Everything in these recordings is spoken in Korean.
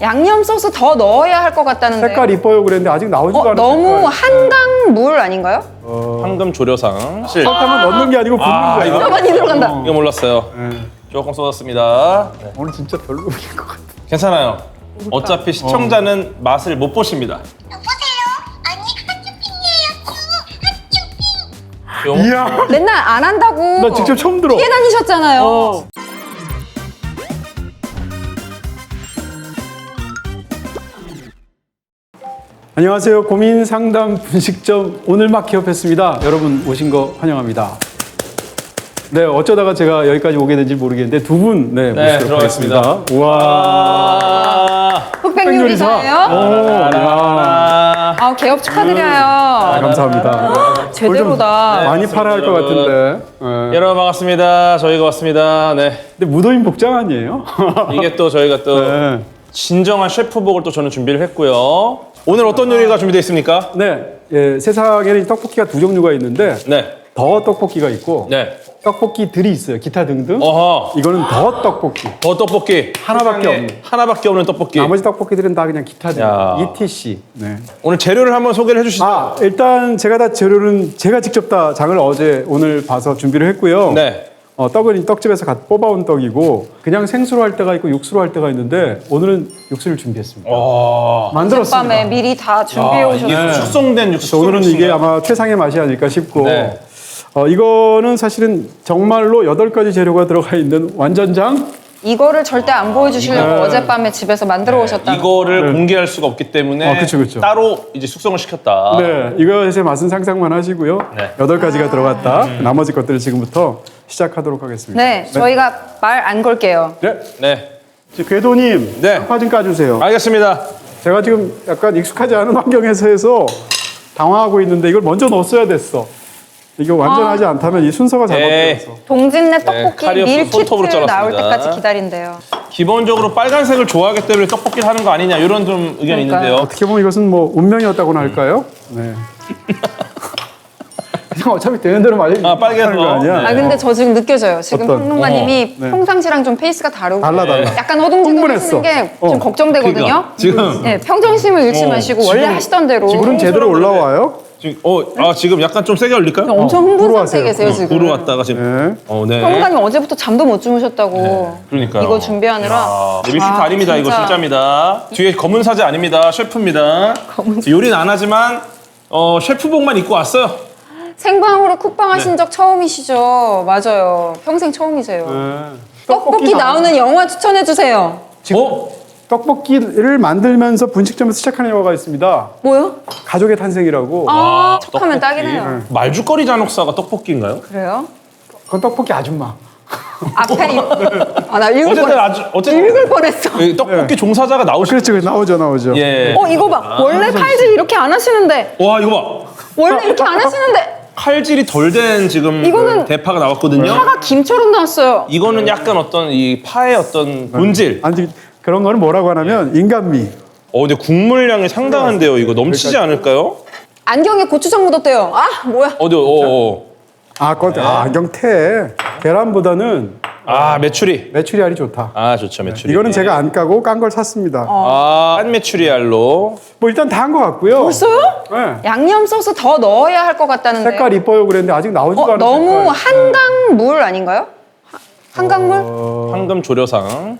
양념 소스 더 넣어야 할 것 같다는데. 색깔 이뻐요 그랬는데 아직 나오지도 않은 너무 색깔. 한강물 아닌가요? 황금 조려상. 설탕은 넣는 게 아니고 붓는 거야. 이거 많이 들어간다. 이거 몰랐어요. 조금 쏟았습니다. 네. 오늘 진짜 별로인 것 같아. 괜찮아요. 어차피 시청자는 맛을 못 보십니다. 여보세요? 아니 핫쇼핑이에요. 핫쇼핑. 이야. 맨날 안 한다고. 나 직접 처음 들어. 피해 다니셨잖아요. 안녕하세요. 고민 상담 분식점 오늘 막 기업했습니다. 여러분 오신 거 환영합니다. 네, 어쩌다가 제가 여기까지 오게 된지 모르겠는데 두 분 모시도록 들어가겠습니다. 하겠습니다. 우와. 흑백 요리사예요? 아, 개업 축하드려요. 감사합니다. 제대로다. 많이 팔아야 할 것 같은데. 네. 여러분 반갑습니다. 저희가 왔습니다. 네. 근데 무도인 복장 아니에요? 이게 또 저희가 또 네. 진정한 셰프복을 또 저는 준비를 했고요. 오늘 어떤 요리가 준비되어 있습니까? 네, 예, 세상에는 떡볶이가 두 종류가 있는데 네. 더 떡볶이가 있고 네. 떡볶이들이 있어요. 기타 등등. 어허. 이거는 더 떡볶이. 더 떡볶이. 하나밖에 세상에 없는. 하나밖에 없는 떡볶이. 나머지 떡볶이들은 다 그냥 기타 야. 등등. ETC. 네. 오늘 재료를 한번 소개를 해주시죠. 일단 제가 다 재료는 제가 직접 다 장을 오늘 봐서 준비를 했고요. 네. 떡은 떡집에서 갓 뽑아온 떡이고 그냥 생수로 할 때가 있고 육수로 할 때가 있는데 오늘은 육수를 준비했습니다. 만들었습니다. 밤에 미리 다 준비해 아, 이게 오셨어요. 숙성된 육수. 그래서 오늘은 이게 아마 최상의 맛이 아닐까 싶고 네. 이거는 사실은 정말로 8가지 재료가 들어가 있는 완전장. 이거를 절대 안 보여주시려고 어젯밤에 집에서 만들어 오셨다. 이거를 공개할 수가 없기 때문에 그쵸. 따로 이제 숙성을 시켰다. 네, 이것의 맛은 상상만 하시고요. 네. 8가지가 들어갔다. 나머지 것들을 지금부터 시작하도록 하겠습니다. 네, 저희가 말 안 걸게요. 네. 네. 궤도님, 네. 양파 좀 까주세요. 알겠습니다. 제가 지금 약간 익숙하지 않은 환경에서 해서 당황하고 있는데 이걸 먼저 넣었어야 됐어. 이게 완전하지 않다면 이 순서가 잘못되어서. 동진내 떡볶이 칼이 없어 밀키트 손톱으로 잘랐습니다. 나올 때까지 기다린대요. 기본적으로 빨간색을 좋아하기 때문에 떡볶이를 하는 거 아니냐 이런 좀 의견이 그러니까요. 있는데요. 어떻게 보면 이것은 뭐 운명이었다고나 할까요? 네. 그냥 어차피 되는 대로 말이 빨개서. 하는 거 아니야? 네. 아 근데 저 지금 느껴져요. 지금 어떤? 평론가님이 네. 평상시랑 좀 페이스가 다르고 달라. 약간 허둥지둥 흥분했어. 하시는 게 좀 걱정되거든요. 그러니까, 지금 네, 평정심을 잃지 마시고 원래 하시던 대로 불은 제대로 올라와요? 지금 약간 좀 세게 올릴까요? 엄청 흥분 불어하세요. 상태에 계세요 지금. 불어 왔다가 지금. 네. 네. 평론가님 어제부터 잠도 못 주무셨다고. 그러니까요. 이거 준비하느라. 네, 밀키트 아닙니다. 이거 진짜. 진짜입니다. 뒤에 검은 사제 아닙니다. 셰프입니다. 요리는 안 하지만 셰프복만 입고 왔어요. 생방으로 쿡방 하신 적 처음이시죠? 맞아요. 평생 처음이세요. 네. 떡볶이 나오는 영화 추천해 주세요. 떡볶이를 만들면서 분식점에서 시작하는 영화가 있습니다. 뭐요? 가족의 탄생이라고. 척하면 딱이네요. 말죽거리 잔혹사가 떡볶이인가요? 그래요? 그건 떡볶이 아줌마. 앞에 나 읽을 어쨌든 읽을 뻔했어. 떡볶이 종사자가 나오시죠. 그렇죠. 나오죠. 예. 이거 봐. 원래 칼질 이렇게 안 하시는데. 와 이거 봐. 원래 이렇게 안 하시는데. 칼질이 덜 된 지금 이거는 대파가 나왔거든요. 파가 김처럼 나왔어요. 이거는 약간 어떤 이 파의 어떤 본질. 아니 그런 거는 뭐라고 하냐면 인간미. 근데 국물량이 상당한데요. 이거 넘치지 않을까요? 안경에 고추장 묻었대요. 아 뭐야? 안경태. 계란보다는 메추리. 메추리알이 좋다. 좋죠, 메추리. 이거는 제가 안 까고 깐 걸 샀습니다. 한 메추리알로. 뭐 일단 다 한 것 같고요. 벌써요? 네. 양념 소스 더 넣어야 할 것 같다는데. 색깔 이뻐요 그랬는데 아직 나오지도 않은 너무 색깔. 한강물 아닌가요? 한강물? 황금 조려상.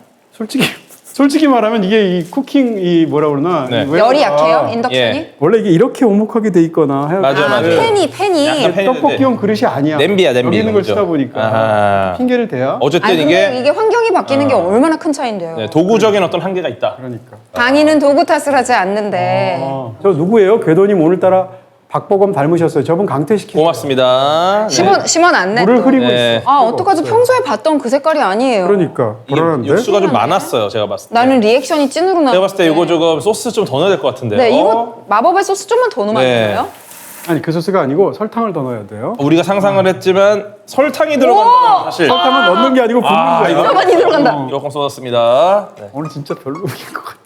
솔직히 말하면 이게 이 쿠킹 이 뭐라 그러나 네. 이 왜- 열이 약해요? 인덕션이? 예. 원래 이게 이렇게 오목하게 돼 있거나 해야 맞아요, 맞아요. 팬이. 약간 팬이 떡볶이용 그릇이 아니야. 냄비야, 냄비. 여기 있는 걸 그죠? 쓰다 보니까 아하. 핑계를 대야. 어쨌든 아니 근데 이게 이게 환경이 바뀌는 게 얼마나 큰 차이인데요. 네, 도구적인 어떤 한계가 있다. 그러니까. 강의는 도구 탓을 하지 않는데. 저 누구예요? 궤도님 오늘따라 박보검 닮으셨어요. 저분 강퇴시키고 고맙습니다. 심원 안내. 물을 흐리고 네. 있어. 어떡하지 평소에 봤던 그 색깔이 아니에요. 그러니까 이게 불안한데. 육수가 좀 많았어요. 제가 봤을 때. 나는 리액션이 찐으로 나. 제가 봤을 때 이거 조금 소스 좀 더 넣어야 될 것 같은데요. 네 이거 마법의 소스 좀만 더 넣으면 안 네. 돼요? 아니 그 소스가 아니고 설탕을 더 넣어야 돼요. 우리가 상상을 했지만 설탕이 들어간다는 사실. 설탕은 넣는 게 아니고 붓는 거야. 이거 많이 들어간다. 조금 쏟았습니다. 네. 오늘 진짜 별로인 것 같아.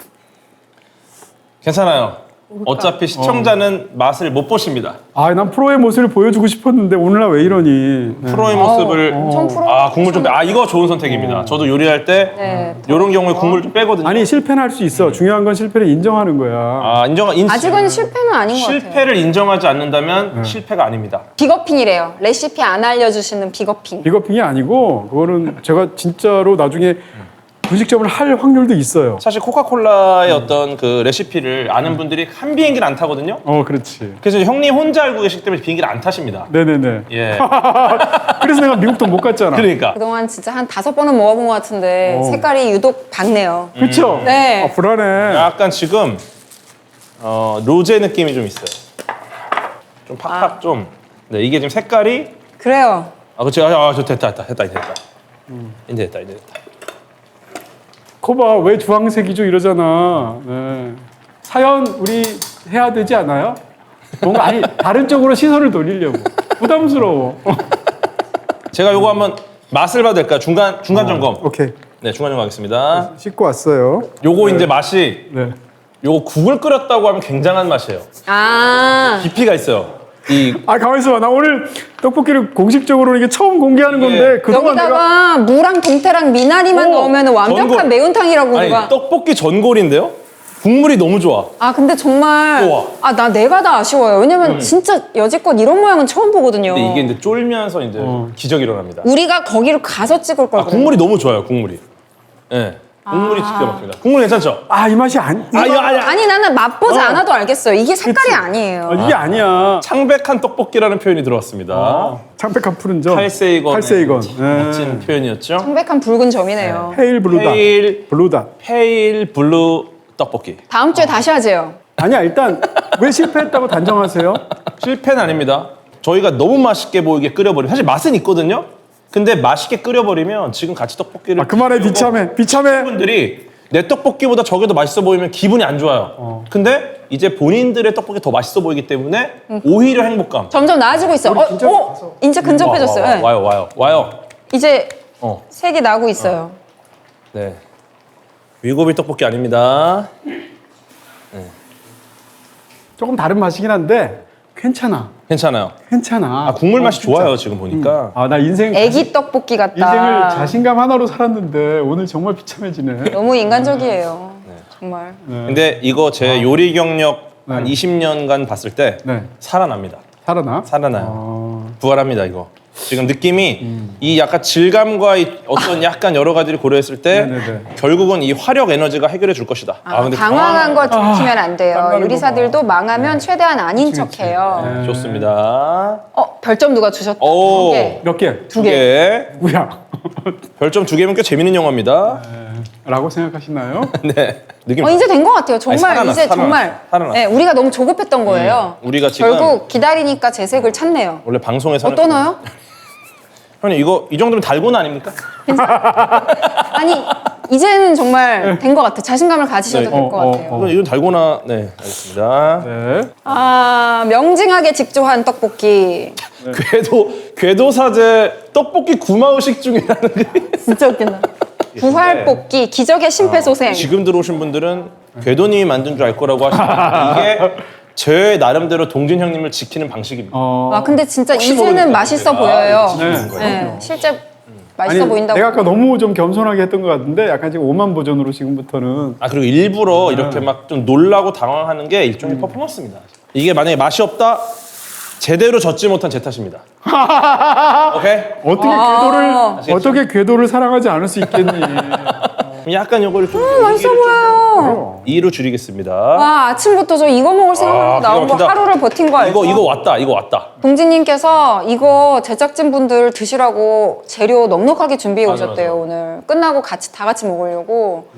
괜찮아요. 어차피 시청자는 맛을 못 보십니다. 아, 난 프로의 모습을 보여주고 싶었는데 오늘날 왜 이러니? 네. 프로의 모습을 엄청 프로. 국물 좀 이거 좋은 선택입니다. 저도 요리할 때 네. 이런 경우에 국물 좀 빼거든요. 아니 실패는 할 수 있어. 중요한 건 실패를 인정하는 거야. 아직은 실패는 아닌 것 같아요. 실패를 인정하지 않는다면 실패가 아닙니다. 비거핑이래요. 레시피 안 알려주시는 비거핑. 비거핑이 아니고 그거는 제가 진짜로 나중에 분식점을 할 확률도 있어요. 사실 코카콜라의 어떤 그 레시피를 아는 분들이 한 비행기를 안 타거든요. 그렇지. 그래서 형님 혼자 알고 계시기 때문에 비행기를 안 타십니다. 네네네. 예. 그래서 내가 미국도 못 갔잖아. 그러니까. 그동안 진짜 한 5번은 먹어본 것 같은데 색깔이 유독 밝네요. 그렇죠? 네. 불안해. 약간 지금 로제 느낌이 좀 있어요. 좀 팍팍 좀. 네, 이게 지금 색깔이 그래요. 그렇지. 저 됐다. 이제 됐다. 이제 됐다. 거봐, 왜 주황색이죠 이러잖아. 네. 사연 우리 해야 되지 않아요? 뭔가 아니 다른 쪽으로 시선을 돌리려고. 부담스러워. 제가 요거 한번 맛을 봐도 될까요? 중간 점검. 오케이. 네, 중간 점검 하겠습니다. 씻고 왔어요. 요거 이제 맛이 네. 요거 국을 끓였다고 하면 굉장한 맛이에요. 깊이가 있어요. 가만히 있어봐. 나 오늘 떡볶이를 공식적으로 이게 처음 공개하는 건데 그동안 여기다가 무랑 동태랑 미나리만 넣으면 완벽한 전골. 매운탕이라고 아니, 누가. 떡볶이 전골인데요? 국물이 너무 좋아. 근데 정말 우와. 나 내가 다 아쉬워요. 왜냐면 진짜 여지껏 이런 모양은 처음 보거든요. 근데 이게 이제 쫄면서 이제 기적이 일어납니다. 우리가 거기를 가서 찍을 걸. 국물이 너무 좋아요, 국물이. 예. 국물이 기가 막힙니다. 국물 괜찮죠? 이 맛이 아니. 아니 나는 맛보지 않아도 알겠어요. 이게 색깔이 아니에요. 이게 아니야. 창백한 떡볶이라는 표현이 들어왔습니다. 창백한 푸른 점. 칼세이건. 칼세이건. 멋진 표현이었죠. 창백한 붉은 점이네요. 페일 블루다. 페일 블루다. 페일 블루 떡볶이. 다음 주에 다시 하재요. 아니야, 일단 왜 실패했다고 단정하세요? 실패는 아닙니다. 저희가 너무 맛있게 보이게 끓여버리면 사실 맛은 있거든요. 근데 맛있게 끓여버리면 지금 같이 떡볶이를 그만해, 비참해. 분들이 내 떡볶이보다 저게 더 맛있어 보이면 기분이 안 좋아요. 근데 이제 본인들의 떡볶이 더 맛있어 보이기 때문에 오히려 행복감. 점점 나아지고 있어요. 이제 근접해졌어요. 네. 와요. 이제 어. 색이 나고 있어요. 네. 위고비 떡볶이 아닙니다. 조금 다른 맛이긴 한데 괜찮아. 괜찮아요. 괜찮아. 국물 맛이 진짜. 좋아요 지금 보니까. 나 인생 애기 떡볶이 같다. 인생을 자신감 하나로 살았는데 오늘 정말 비참해지네. 너무 인간적이에요. 정말. 근데 이거 제 요리 경력 한 20년간 봤을 때 네. 살아납니다. 살아나? 살아나요. 부활합니다 이거. 지금 느낌이 이 약간 질감과 이 어떤 약간 여러 가지를 고려했을 때 네네네. 결국은 이 화력 에너지가 해결해 줄 것이다. 근데 당황한 거 들키면 안 돼요. 땀나는 요리사들도 망하면 최대한 아닌 척해요. 좋습니다. 별점 누가 주셨다. 오. 2개. 몇 개? 두 개. 뭐야? 별점 2개면 꽤 재밌는 영화입니다. 라고 생각하시나요? 네. 느낌. 이제 된 것 같아요. 정말 살아났어, 이제 살아났어. 정말. 살아났어. 네, 우리가 너무 조급했던 거예요. 우리가 지금 결국 기다리니까 제 색을 찾네요. 원래 방송에서는 어떠나요? 형님 이거 이 정도면 달고나 아닙니까? 아니 이제는 정말 된 것 같아. 자신감을 가지셔도 네. 될 것 같아요. 이건 달고나. 네, 알겠습니다. 네. 명징하게 직조한 떡볶이. 궤도사제 떡볶이 구마의식 중이라는 게 진짜 웃긴다. 부활볶이, 기적의 심폐소생. 지금 들어오신 분들은 궤도님이 만든 줄 알 거라고 하시는데 이게 제 나름대로 동진 형님을 지키는 방식입니다. 근데 진짜 혹시 이제는 모르니까 맛있어 제가 보여요. 지키는 거예요. 네, 실제 맛있어 보인다고. 내가 아까 너무 좀 겸손하게 했던 것 같은데 약간 지금 오만 버전으로 지금부터는 그리고 일부러 이렇게 막 좀 놀라고 당황하는 게 일종의 퍼포먼스입니다. 이게 만약에 맛이 없다? 제대로 젓지 못한 제 탓입니다. 오케이? 어떻게 궤도를 사랑하지 않을 수 있겠니? 약간 이걸 좀 맛있어 보여요. 2로 줄이겠습니다. 아침부터 저 이거 먹을 생각하고 나온 거 기가 막히다. 하루를 버틴 거 알죠? 이거 왔다. 동진님께서 이거 제작진분들 드시라고 재료 넉넉하게 준비해 맞아, 오셨대요. 맞아. 오늘 끝나고 다 같이 먹으려고.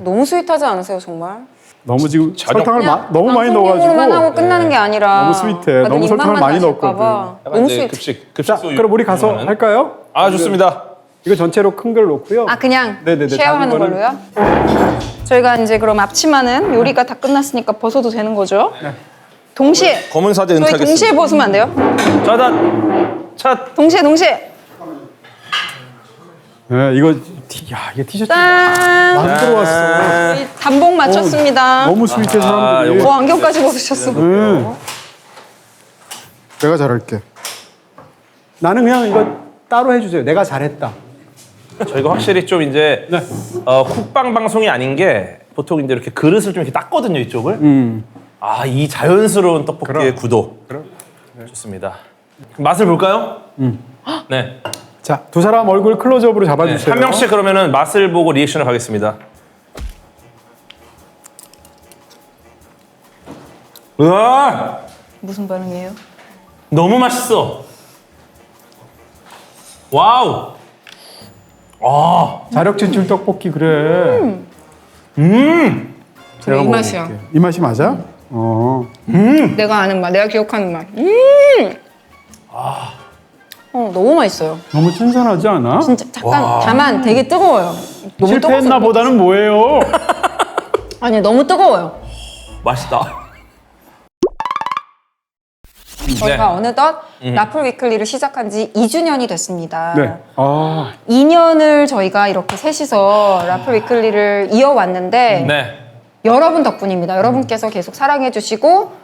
너무 스윗하지 않으세요 정말? 너무 지금 설탕을 그냥 너무 많이 방송용으로만 하고 넣어가지고 끝나는 게 아니라 너무 스윗해. 다들 너무 설탕을 입맛만 많이 다질까 넣었거든. 봐. 약간 너무 이제 스윗. 급식 자, 소유 그럼 우리 가서 유명한. 할까요? 좋습니다. 이거 전체로 큰 걸 놓고요. 그냥 네네네, 쉐어하는 작은 거는- 걸로요? 저희가 이제 그럼 앞치마는 요리가 다 끝났으니까 벗어도 되는 거죠? 동시에 검은 사제 저희 은퇴하겠습니다. 동시에 벗으면 안 돼요? 동시에 네, 이거 이게 티셔츠 짠! 안 들어왔어. 저희 단복 맞췄습니다. 너무 스윗해 사람들이. 안경까지 벗으셨어. 내가 잘할게. 나는 그냥 이거 따로 해주세요. 내가 잘했다. 저희가 확실히 좀 이제 네. 쿡방 방송이 아닌 게 보통 이제 이렇게 그릇을 좀 이렇게 닦거든요, 이쪽을. 아, 이 자연스러운 떡볶이의 구도. 좋습니다. 그럼 맛을 볼까요? 네. 자, 두 사람 얼굴 클로즈업으로 네. 잡아주세요. 한 명씩 그러면은 맛을 보고 리액션을 가겠습니다. 으아! 무슨 반응이에요? 너무 맛있어. 와우. 아, 자력 진출 떡볶이 그래. 그래, 이 맛이야. 이 맛이 맞아? 내가 아는 맛, 내가 기억하는 맛. 너무 맛있어요. 너무 신선하지 않아? 진짜 잠깐 다만 되게 뜨거워요. 너무 실패했나 뜨거워서- 보다는 뭐예요? 아니 너무 뜨거워요. 맛있다. 저희가 어느덧 라플 위클리를 시작한 지 2주년이 됐습니다. 네. 아, 2년을 저희가 이렇게 셋이서 라플 위클리를 이어왔는데 네. 여러분 덕분입니다. 여러분께서 계속 사랑해주시고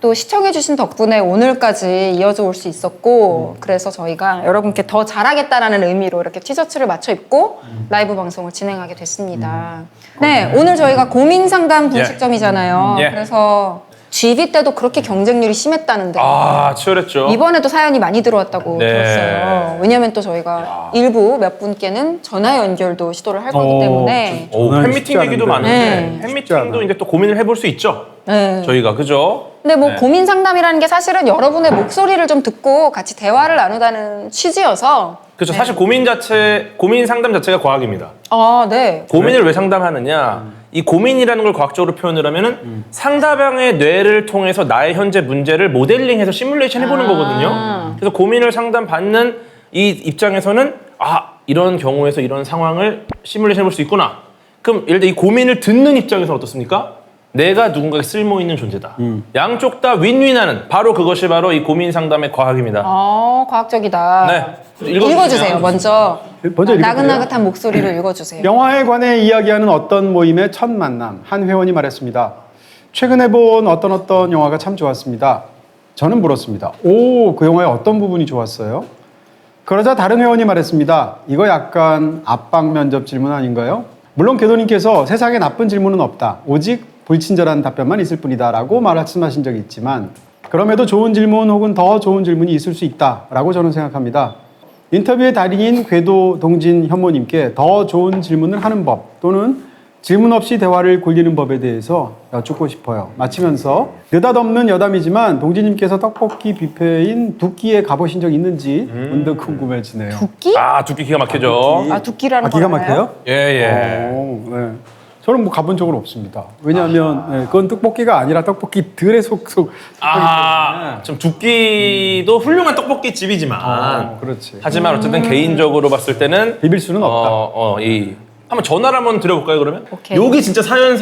또 시청해주신 덕분에 오늘까지 이어져 올 수 있었고 그래서 저희가 여러분께 더 잘하겠다라는 의미로 이렇게 티셔츠를 맞춰 입고 라이브 방송을 진행하게 됐습니다. 네, 오늘 저희가 고민 상담 분식점이잖아요. 예. 그래서 GV 때도 그렇게 경쟁률이 심했다는데 아, 치열했죠. 이번에도 사연이 많이 들어왔다고 네. 들었어요. 왜냐면 또 저희가 일부 몇 분께는 전화 연결도 시도를 할 거기 때문에 오, 저는 팬미팅 쉽지 얘기도 않은데. 많은데 네. 쉽지 않아. 팬미팅도 이제 또 고민을 해볼 수 있죠. 네. 저희가 그죠? 근데 뭐 네. 고민 상담이라는 게 사실은 여러분의 목소리를 좀 듣고 같이 대화를 나누다는 취지여서 그렇죠. 사실 고민 상담 자체가 과학입니다. 네. 고민을 왜 상담하느냐? 이 고민이라는 걸 과학적으로 표현을 하면은 상대방의 뇌를 통해서 나의 현재 문제를 모델링해서 시뮬레이션 해보는 거거든요. 그래서 고민을 상담받는 이 입장에서는 이런 경우에서 이런 상황을 시뮬레이션 해볼 수 있구나. 그럼 예를 들어 이 고민을 듣는 입장에서는 어떻습니까? 내가 누군가에게 쓸모 있는 존재다. 양쪽 다 윈윈하는 바로 그것이 바로 이 고민 상담의 과학입니다. 과학적이다. 네. 읽어주세요. 먼저 읽어볼게요. 나긋나긋한 목소리를 읽어주세요. 영화에 관해 이야기하는 어떤 모임의 첫 만남. 한 회원이 말했습니다. 최근에 본 어떤 영화가 참 좋았습니다. 저는 물었습니다. 오, 그 영화의 어떤 부분이 좋았어요? 그러자 다른 회원이 말했습니다. 이거 약간 압박 면접 질문 아닌가요? 물론 궤도님께서 세상에 나쁜 질문은 없다. 오직 불친절한 답변만 있을 뿐이다 라고 말씀하신 적이 있지만 그럼에도 좋은 질문 혹은 더 좋은 질문이 있을 수 있다 라고 저는 생각합니다. 인터뷰의 달인인 궤도 동진 현모님께 더 좋은 질문을 하는 법 또는 질문 없이 대화를 굴리는 법에 대해서 여쭙고 싶어요. 마치면서 느닷없는 여담이지만 동진님께서 떡볶이 뷔페인 두끼에 가보신 적 있는지 문득 궁금해지네요. 두끼? 두끼 기가 막히죠. 두끼라는 기가 걸 알아요? 막혀요? 예. 네. 저는 뭐 가본 적은 없습니다. 왜냐하면 그건 떡볶이가 아니라 떡볶이들의 속속. 좀 두끼도 훌륭한 떡볶이 집이지만 그렇지. 하지만 어쨌든 개인적으로 봤을 때는 비빌 수는 없다. 한번 전화를 한번 드려볼까요 그러면? 오케이. 여기 진짜 사연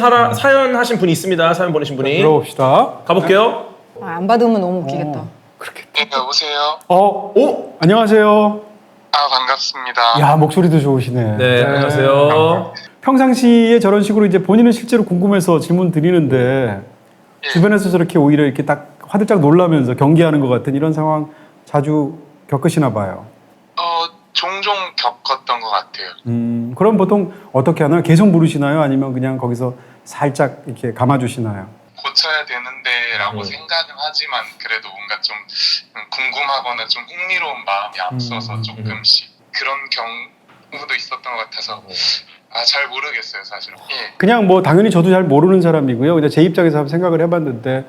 하신 분이 있습니다. 사연 보내신 분이. 들어봅시다. 가볼게요. 안 받으면 너무 웃기겠다. 네, 여보세요. 안녕하세요. 반갑습니다. 야, 목소리도 좋으시네. 네, 안녕하세요. 평상시에 저런 식으로 이제 본인은 실제로 궁금해서 질문 드리는데 주변에서 저렇게 오히려 이렇게 딱 화들짝 놀라면서 경계하는 것 같은 이런 상황 자주 겪으시나 봐요. 종종 겪었던 것 같아요. 그럼 보통 어떻게 하나요? 계속 물으시나요? 아니면 그냥 거기서 살짝 이렇게 감아주시나요? 고쳐야 되는데라고 생각은 하지만 그래도 뭔가 좀 궁금하거나 좀 흥미로운 마음이 앞서서 조금씩 그런 경우도 있었던 것 같아서 잘 모르겠어요, 사실은. 예. 그냥 뭐 당연히 저도 잘 모르는 사람이고요. 근데 제 입장에서 한번 생각을 해봤는데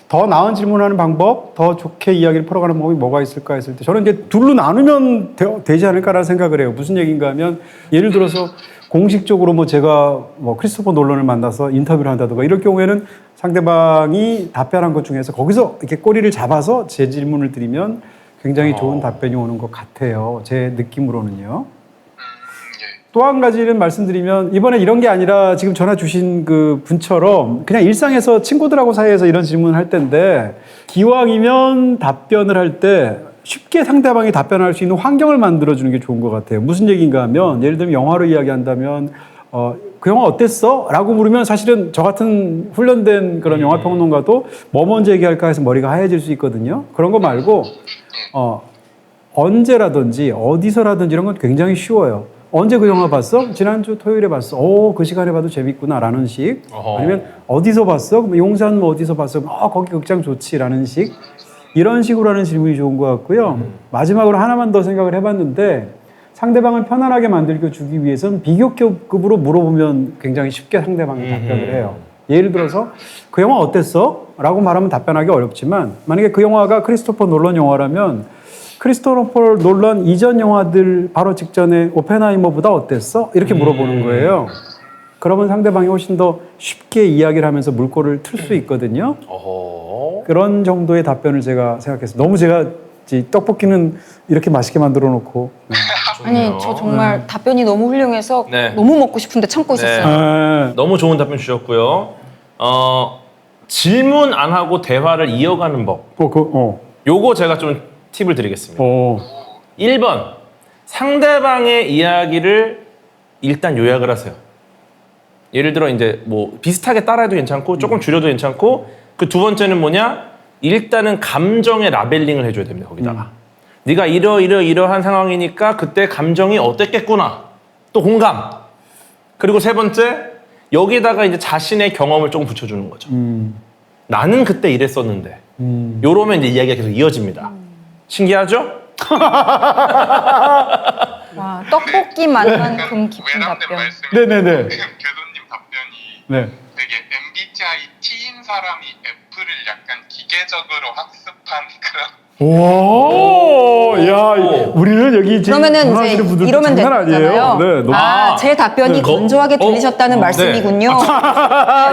더 나은 질문하는 방법, 더 좋게 이야기를 풀어가는 방법이 뭐가 있을까 했을 때 저는 이제 둘로 나누면 되지 않을까라는 생각을 해요. 무슨 얘기인가 하면 예를 들어서 공식적으로 뭐 제가 뭐 크리스토퍼 놀런을 만나서 인터뷰를 한다든가 이럴 경우에는 상대방이 답변한 것 중에서 거기서 이렇게 꼬리를 잡아서 제 질문을 드리면 굉장히 좋은 답변이 오는 것 같아요. 제 느낌으로는요. 또 한 가지는 말씀드리면 이번에 이런 게 아니라 지금 전화 주신 그 분처럼 그냥 일상에서 친구들하고 사이에서 이런 질문을 할 때인데 기왕이면 답변을 할 때 쉽게 상대방이 답변할 수 있는 환경을 만들어주는 게 좋은 것 같아요. 무슨 얘기인가 하면 예를 들면 영화로 이야기한다면 그 영화 어땠어? 라고 물으면 사실은 저 같은 훈련된 그런 영화 평론가도 뭐 먼저 얘기할까 해서 머리가 하얘질 수 있거든요. 그런 거 말고 언제라든지 어디서라든지 이런 건 굉장히 쉬워요. 언제 그 영화 봤어? 지난주 토요일에 봤어. 오, 그 시간에 봐도 재밌구나 라는 식. 어허. 아니면 어디서 봤어? 그럼 용산 뭐 어디서 봤어? 거기 극장 좋지 라는 식. 이런 식으로 하는 질문이 좋은 것 같고요. 마지막으로 하나만 더 생각을 해봤는데 상대방을 편안하게 만들고 주기 위해서는 비교급으로 물어보면 굉장히 쉽게 상대방이 답변을 해요. 예를 들어서 그 영화 어땠어? 라고 말하면 답변하기 어렵지만 만약에 그 영화가 크리스토퍼 놀란 영화라면 크리스토퍼 놀란 이전 영화들 바로 직전에 오펜하이머보다 어땠어? 이렇게 물어보는 거예요. 그러면 상대방이 훨씬 더 쉽게 이야기를 하면서 물꼬를 틀 수 있거든요. 어허. 그런 정도의 답변을 제가 생각했어요. 너무 제가 떡볶이는 이렇게 맛있게 만들어 놓고. 네. 아니 저 정말 답변이 너무 훌륭해서 네. 너무 먹고 싶은데 참고 있었어요. 네. 너무 좋은 답변 주셨고요. 질문 안 하고 대화를 이어가는 법. 요거 제가 좀 팁을 드리겠습니다. 1번. 상대방의 이야기를 일단 요약을 하세요. 예를 들어 이제 뭐 비슷하게 따라해도 괜찮고 조금 줄여도 괜찮고 그 두 번째는 뭐냐? 일단은 감정의 라벨링을 해줘야 됩니다. 거기다가. 네가 이러한 상황이니까 그때 감정이 어땠겠구나. 또 공감. 그리고 세 번째, 여기다가 이제 자신의 경험을 조금 붙여주는 거죠. 나는 그때 이랬었는데. 요러면 이제 이야기가 계속 이어집니다. 신기하죠? 와 떡볶이 맛만큼 깊은 외람된 답변. 말씀이 네네네. 교수님 답변이 네. 되게 MBTI T인 사람이 F를 약간 기계적으로 학습한 그런 오, 야, 우리는 여기 지금 그러면은 전화하시는 이제 분들 이러면 장난 아니에요. 되잖아요. 네, 너무 제 답변이 네, 건조하게 들리셨다는 네. 말씀이군요.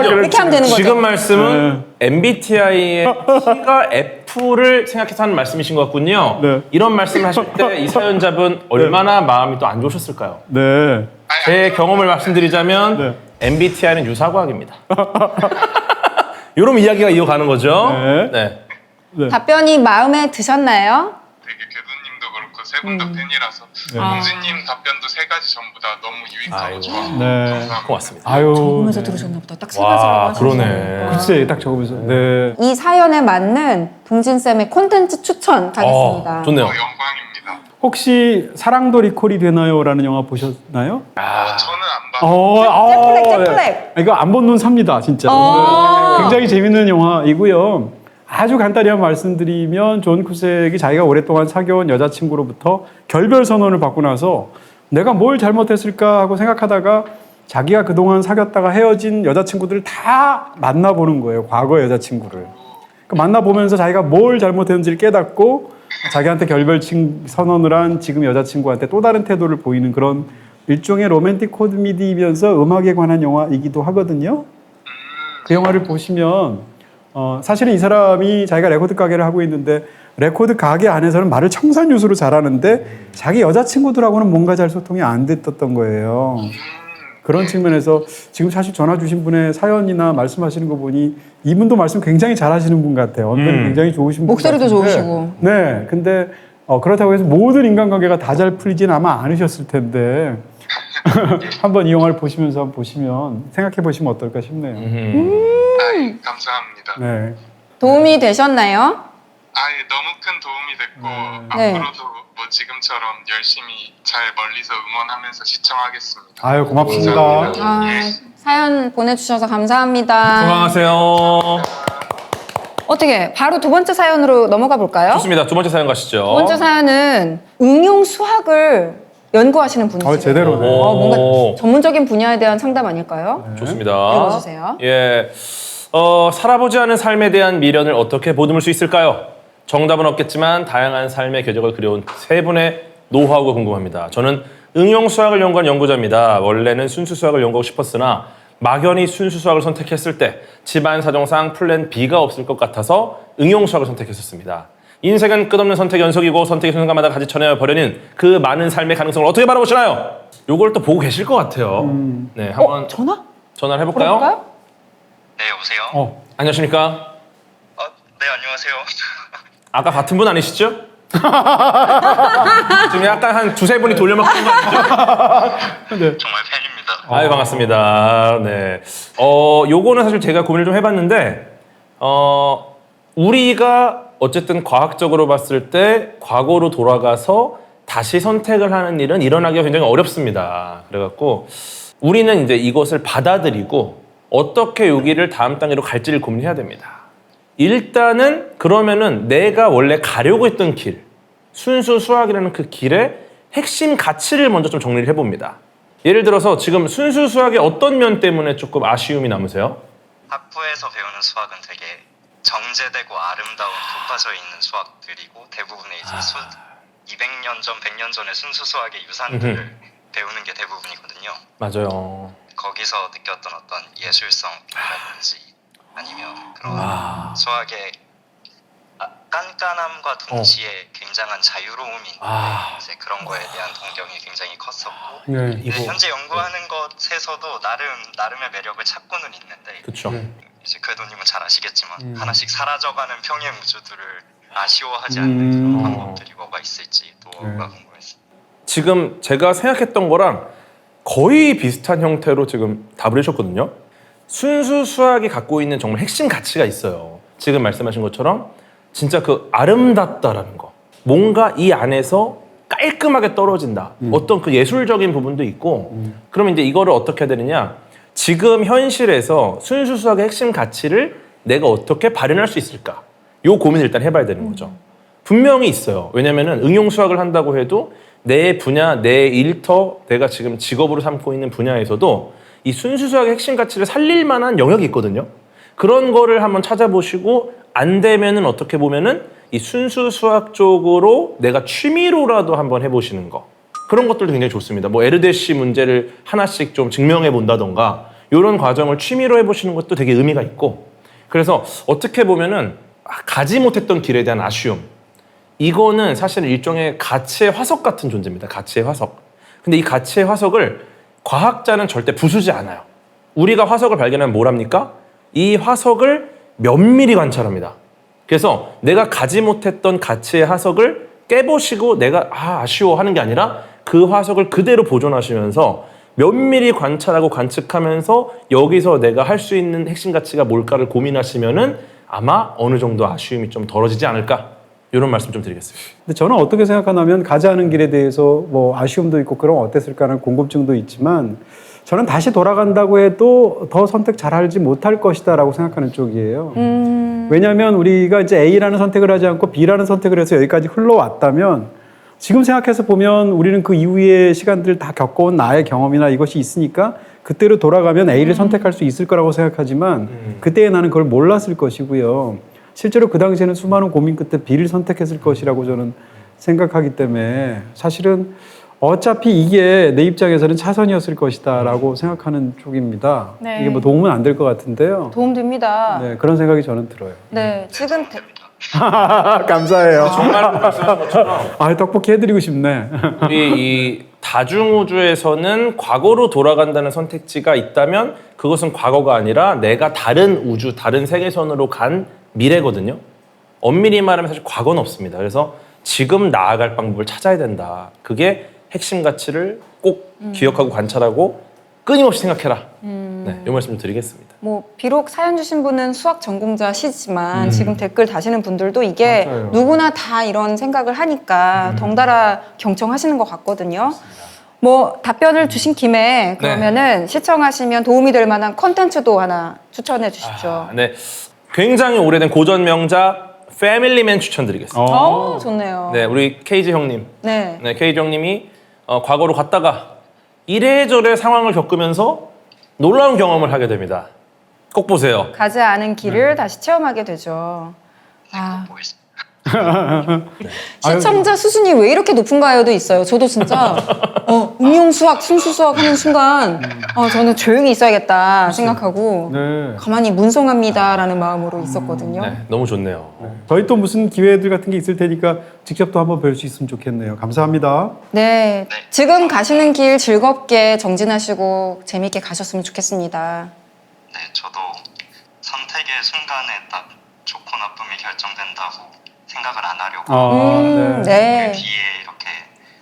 이렇게 하면 되는 거죠. 지금 말씀은 MBTI의 T가 F를 생각해서 하는 말씀이신 것 같군요. 네. 이런 말씀을 하실 때 이 사연자분 얼마나 마음이 또 안 좋으셨을까요? 네. 제 경험을 말씀드리자면 네. MBTI는 유사과학입니다. 이런 이야기가 이어가는 거죠. 네. 네. 답변이 마음에 드셨나요? 되게 교수님도 그렇고 세 분 다 팬이라서 네. 공주님 답변도 세 가지 전부 다 너무 유익하고 아이고. 좋아서 네. 감사합니다. 고맙습니다. 아유. 적으면서 들으셨나 보다. 딱 세 가지라고 와, 하셨어요. 그러네. 글쎄, 딱 적으면서. 네. 이 사연에 맞는 동진쌤의 콘텐츠 추천 가겠습니다. 좋네요. 영광입니다. 혹시 사랑도 리콜이 되나요? 라는 영화 보셨나요? 저는 안 봤어요. 잭플렉. 이거 안 본 눈 삽니다, 진짜. 네. 굉장히 재밌는 영화이고요. 아주 간단히 한 말씀드리면 존 쿠색이 자기가 오랫동안 사귀어온 여자친구로부터 결별 선언을 받고 나서 내가 뭘 잘못했을까 하고 생각하다가 자기가 그동안 사귀었다가 헤어진 여자친구들을 다 만나보는 거예요. 과거의 여자친구를. 만나보면서 자기가 뭘 잘못했는지를 깨닫고 자기한테 결별 선언을 한 지금 여자친구한테 또 다른 태도를 보이는 그런 일종의 로맨틱 코미디이면서 음악에 관한 영화이기도 하거든요. 그 영화를 보시면 사실은 이 사람이 자기가 레코드 가게를 하고 있는데 레코드 가게 안에서는 말을 청산유수로 잘하는데 자기 여자친구들하고는 뭔가 잘 소통이 안 됐던 거예요. 그런 측면에서 지금 사실 전화 주신 분의 사연이나 말씀하시는 거 보니 이분도 말씀 굉장히 잘하시는 분 같아요. 언변이 굉장히 좋으신 분 목소리도 같은데. 좋으시고. 네, 근데 그렇다고 해서 모든 인간관계가 다 잘 풀리진 아마 않으셨을 텐데 한번 이 영화를 보시면서 한번 보시면 생각해 보시면 어떨까 싶네요. 감사합니다. 네. 도움이 되셨나요? 너무 큰 도움이 됐고 네. 앞으로도 뭐 지금처럼 열심히 잘 멀리서 응원하면서 시청하겠습니다. 아유, 고맙습니다. 감사합니다. 사연 보내주셔서 감사합니다. 건강하세요. 어떻게 바로 두 번째 사연으로 넘어가 볼까요? 좋습니다. 두 번째 사연 가시죠. 두 번째 사연은 응용 수학을 연구하시는 분이시죠. 제대로네. 뭔가 전문적인 분야에 대한 상담 아닐까요? 좋습니다. 읽어주세요. 예, 살아보지 않은 삶에 대한 미련을 어떻게 보듬을 수 있을까요? 정답은 없겠지만 다양한 삶의 궤적을 그려온 세 분의 노하우가 궁금합니다. 저는 응용 수학을 연구한 연구자입니다. 원래는 순수 수학을 연구하고 싶었으나 막연히 순수 수학을 선택했을 때 집안 사정상 플랜 B가 없을 것 같아서 응용 수학을 선택했었습니다. 인생은 끝없는 선택 연속이고 선택의 순간마다 가지쳐내어 버려는 그 많은 삶의 가능성을 어떻게 바라보시나요? 요걸 또 보고 계실 것 같아요. 네, 한번 전화를 해볼까요? 볼까요? 네, 여보세요? 안녕하십니까? 네, 안녕하세요. 아까 같은 분 아니시죠? 지금 약간 한 두세 분이 돌려막는 거 아니죠? 정말 팬입니다. 아유, 반갑습니다. 네. 요거는 사실 제가 고민을 좀 해봤는데, 우리가 어쨌든 과학적으로 봤을 때 과거로 돌아가서 다시 선택을 하는 일은 일어나기가 굉장히 어렵습니다. 그래갖고 우리는 이제 이것을 받아들이고 어떻게 여기를 다음 단계로 갈지를 고민해야 됩니다. 일단은 그러면은 내가 원래 가려고 했던 길, 순수 수학이라는 그 길의 핵심 가치를 먼저 좀 정리를 해봅니다. 예를 들어서 지금 순수 수학의 어떤 면 때문에 조금 아쉬움이 남으세요? 학부에서 배우는 수학은 되게 정제되고 아름다운 돋빠져 있는 수학들이고 대부분의 이제 200년 전, 100년 전의 순수 수학의 유산들을 배우는 게 대부분이거든요. 맞아요. 거기서 느꼈던 어떤 예술성이라든지 아니면 그런 수학의 깐깐함과 동시에 굉장한 자유로움이 있는데 이제 그런 거에 대한 동경이 굉장히 컸었고 네. 근데 현재 연구하는 것에서도 나름의 매력을 찾고는 있는데 그쵸. 이제 궤도님은 잘 아시겠지만 하나씩 사라져가는 평행 우주들을 아쉬워하지 않는 그런 방법들이 뭐가 있을지 또가 궁금했어요. 지금 제가 생각했던 거랑 거의 비슷한 형태로 지금 답을 해주셨거든요. 순수 수학이 갖고 있는 정말 핵심 가치가 있어요. 지금 말씀하신 것처럼 진짜 그 아름답다라는 거. 뭔가 이 안에서 깔끔하게 떨어진다. 어떤 그 예술적인 부분도 있고 그러면 이제 이거를 어떻게 해야 되느냐. 지금 현실에서 순수 수학의 핵심 가치를 내가 어떻게 발현할 수 있을까? 요 고민을 일단 해봐야 되는 거죠. 분명히 있어요. 왜냐면은 응용 수학을 한다고 해도 내 분야, 내 일터, 내가 지금 직업으로 삼고 있는 분야에서도 이 순수 수학의 핵심 가치를 살릴 만한 영역이 있거든요. 그런 거를 한번 찾아보시고 안 되면은 어떻게 보면은 이 순수 수학 쪽으로 내가 취미로라도 한번 해보시는 거. 그런 것들도 굉장히 좋습니다. 뭐 에르데시 문제를 하나씩 좀 증명해 본다던가 이런 과정을 취미로 해보시는 것도 되게 의미가 있고 그래서 어떻게 보면은 가지 못했던 길에 대한 아쉬움 이거는 사실은 일종의 가치의 화석 같은 존재입니다. 가치의 화석. 근데 이 가치의 화석을 과학자는 절대 부수지 않아요. 우리가 화석을 발견하면 뭘 합니까? 이 화석을 면밀히 관찰합니다. 그래서 내가 가지 못했던 가치의 화석을 깨보시고 내가 아쉬워하는 게 아니라 그 화석을 그대로 보존하시면서 면밀히 관찰하고 관측하면서 여기서 내가 할 수 있는 핵심 가치가 뭘까를 고민하시면은 아마 어느 정도 아쉬움이 좀 덜어지지 않을까 이런 말씀 좀 드리겠습니다. 근데 저는 어떻게 생각하냐면 가지 않은 길에 대해서 뭐 아쉬움도 있고 그럼 어땠을까 하는 궁금증도 있지만 저는 다시 돌아간다고 해도 더 선택 잘하지 못할 것이다라고 생각하는 쪽이에요. 왜냐하면 우리가 이제 A라는 선택을 하지 않고 B라는 선택을 해서 여기까지 흘러왔다면 지금 생각해서 보면 우리는 그 이후의 시간들을 다 겪어온 나의 경험이나 이것이 있으니까 그때로 돌아가면 A를 선택할 수 있을 거라고 생각하지만 그때의 나는 그걸 몰랐을 것이고요. 실제로 그 당시에는 수많은 고민 끝에 B를 선택했을 것이라고 저는 생각하기 때문에 사실은 어차피 이게 내 입장에서는 차선이었을 것이다라고 생각하는 쪽입니다. 네. 이게 뭐 도움은 안 될 것 같은데요. 도움됩니다. 네, 그런 생각이 저는 들어요. 네, 지금 감사해요. 정말 말씀하신 것처럼 떡볶이 해드리고 싶네. 우리 이 다중우주에서는 과거로 돌아간다는 선택지가 있다면 그것은 과거가 아니라 내가 다른 우주, 다른 세계선으로 간 미래거든요. 엄밀히 말하면 사실 과거는 없습니다. 그래서 지금 나아갈 방법을 찾아야 된다. 그게 핵심 가치를 꼭 기억하고 관찰하고 끊임없이 생각해라. 네, 이 말씀 좀 드리겠습니다. 뭐 비록 사연 주신 분은 수학 전공자시지만 지금 댓글 다시는 분들도 이게 맞아요. 누구나 다 이런 생각을 하니까 덩달아 경청하시는 것 같거든요. 뭐 답변을 주신 김에 그러면은 시청하시면 도움이 될 만한 컨텐츠도 하나 추천해 주십시오. 네, 굉장히 오래된 고전 명작 패밀리맨 추천드리겠습니다. 좋네요. 네, 우리 케이지 형님. 네. 네, 케이지 형님이 과거로 갔다가 이래저래 상황을 겪으면서 놀라운 경험을 하게 됩니다. 꼭 보세요. 가지 않은 길을 다시 체험하게 되죠. 아, 보겠습니다. 시청자 수준이 왜 이렇게 높은가요도 있어요. 저도 진짜 응용 수학, 순수 수학 하는 순간 저는 조용히 있어야겠다 생각하고 네. 가만히 문송합니다라는 마음으로 있었거든요. 네, 너무 좋네요. 저희 또 무슨 기회들 같은 게 있을 테니까 직접 또 한번 뵐 수 있으면 좋겠네요. 감사합니다. 네, 지금 가시는 길 즐겁게 정진하시고 재밌게 가셨으면 좋겠습니다. 네, 저도 선택의 순간에 딱 좋고 나쁨이 결정된다고 생각을 안 하려고 네. 네. 그 뒤에 이렇게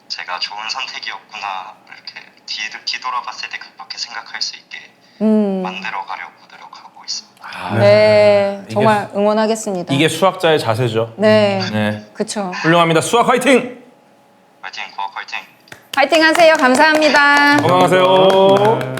제가 좋은 선택이었구나 이렇게 뒤돌아봤을 때 그렇게 생각할 수 있게 만들어 가려고 노력하고 있습니다. 네. 이게 정말 응원하겠습니다. 이게 수학자의 자세죠. 네. 네. 그쵸. 훌륭합니다. 수학 화이팅! 화이팅, 고학 화이팅. 파이팅 하세요. 감사합니다. 건강하세요. 네,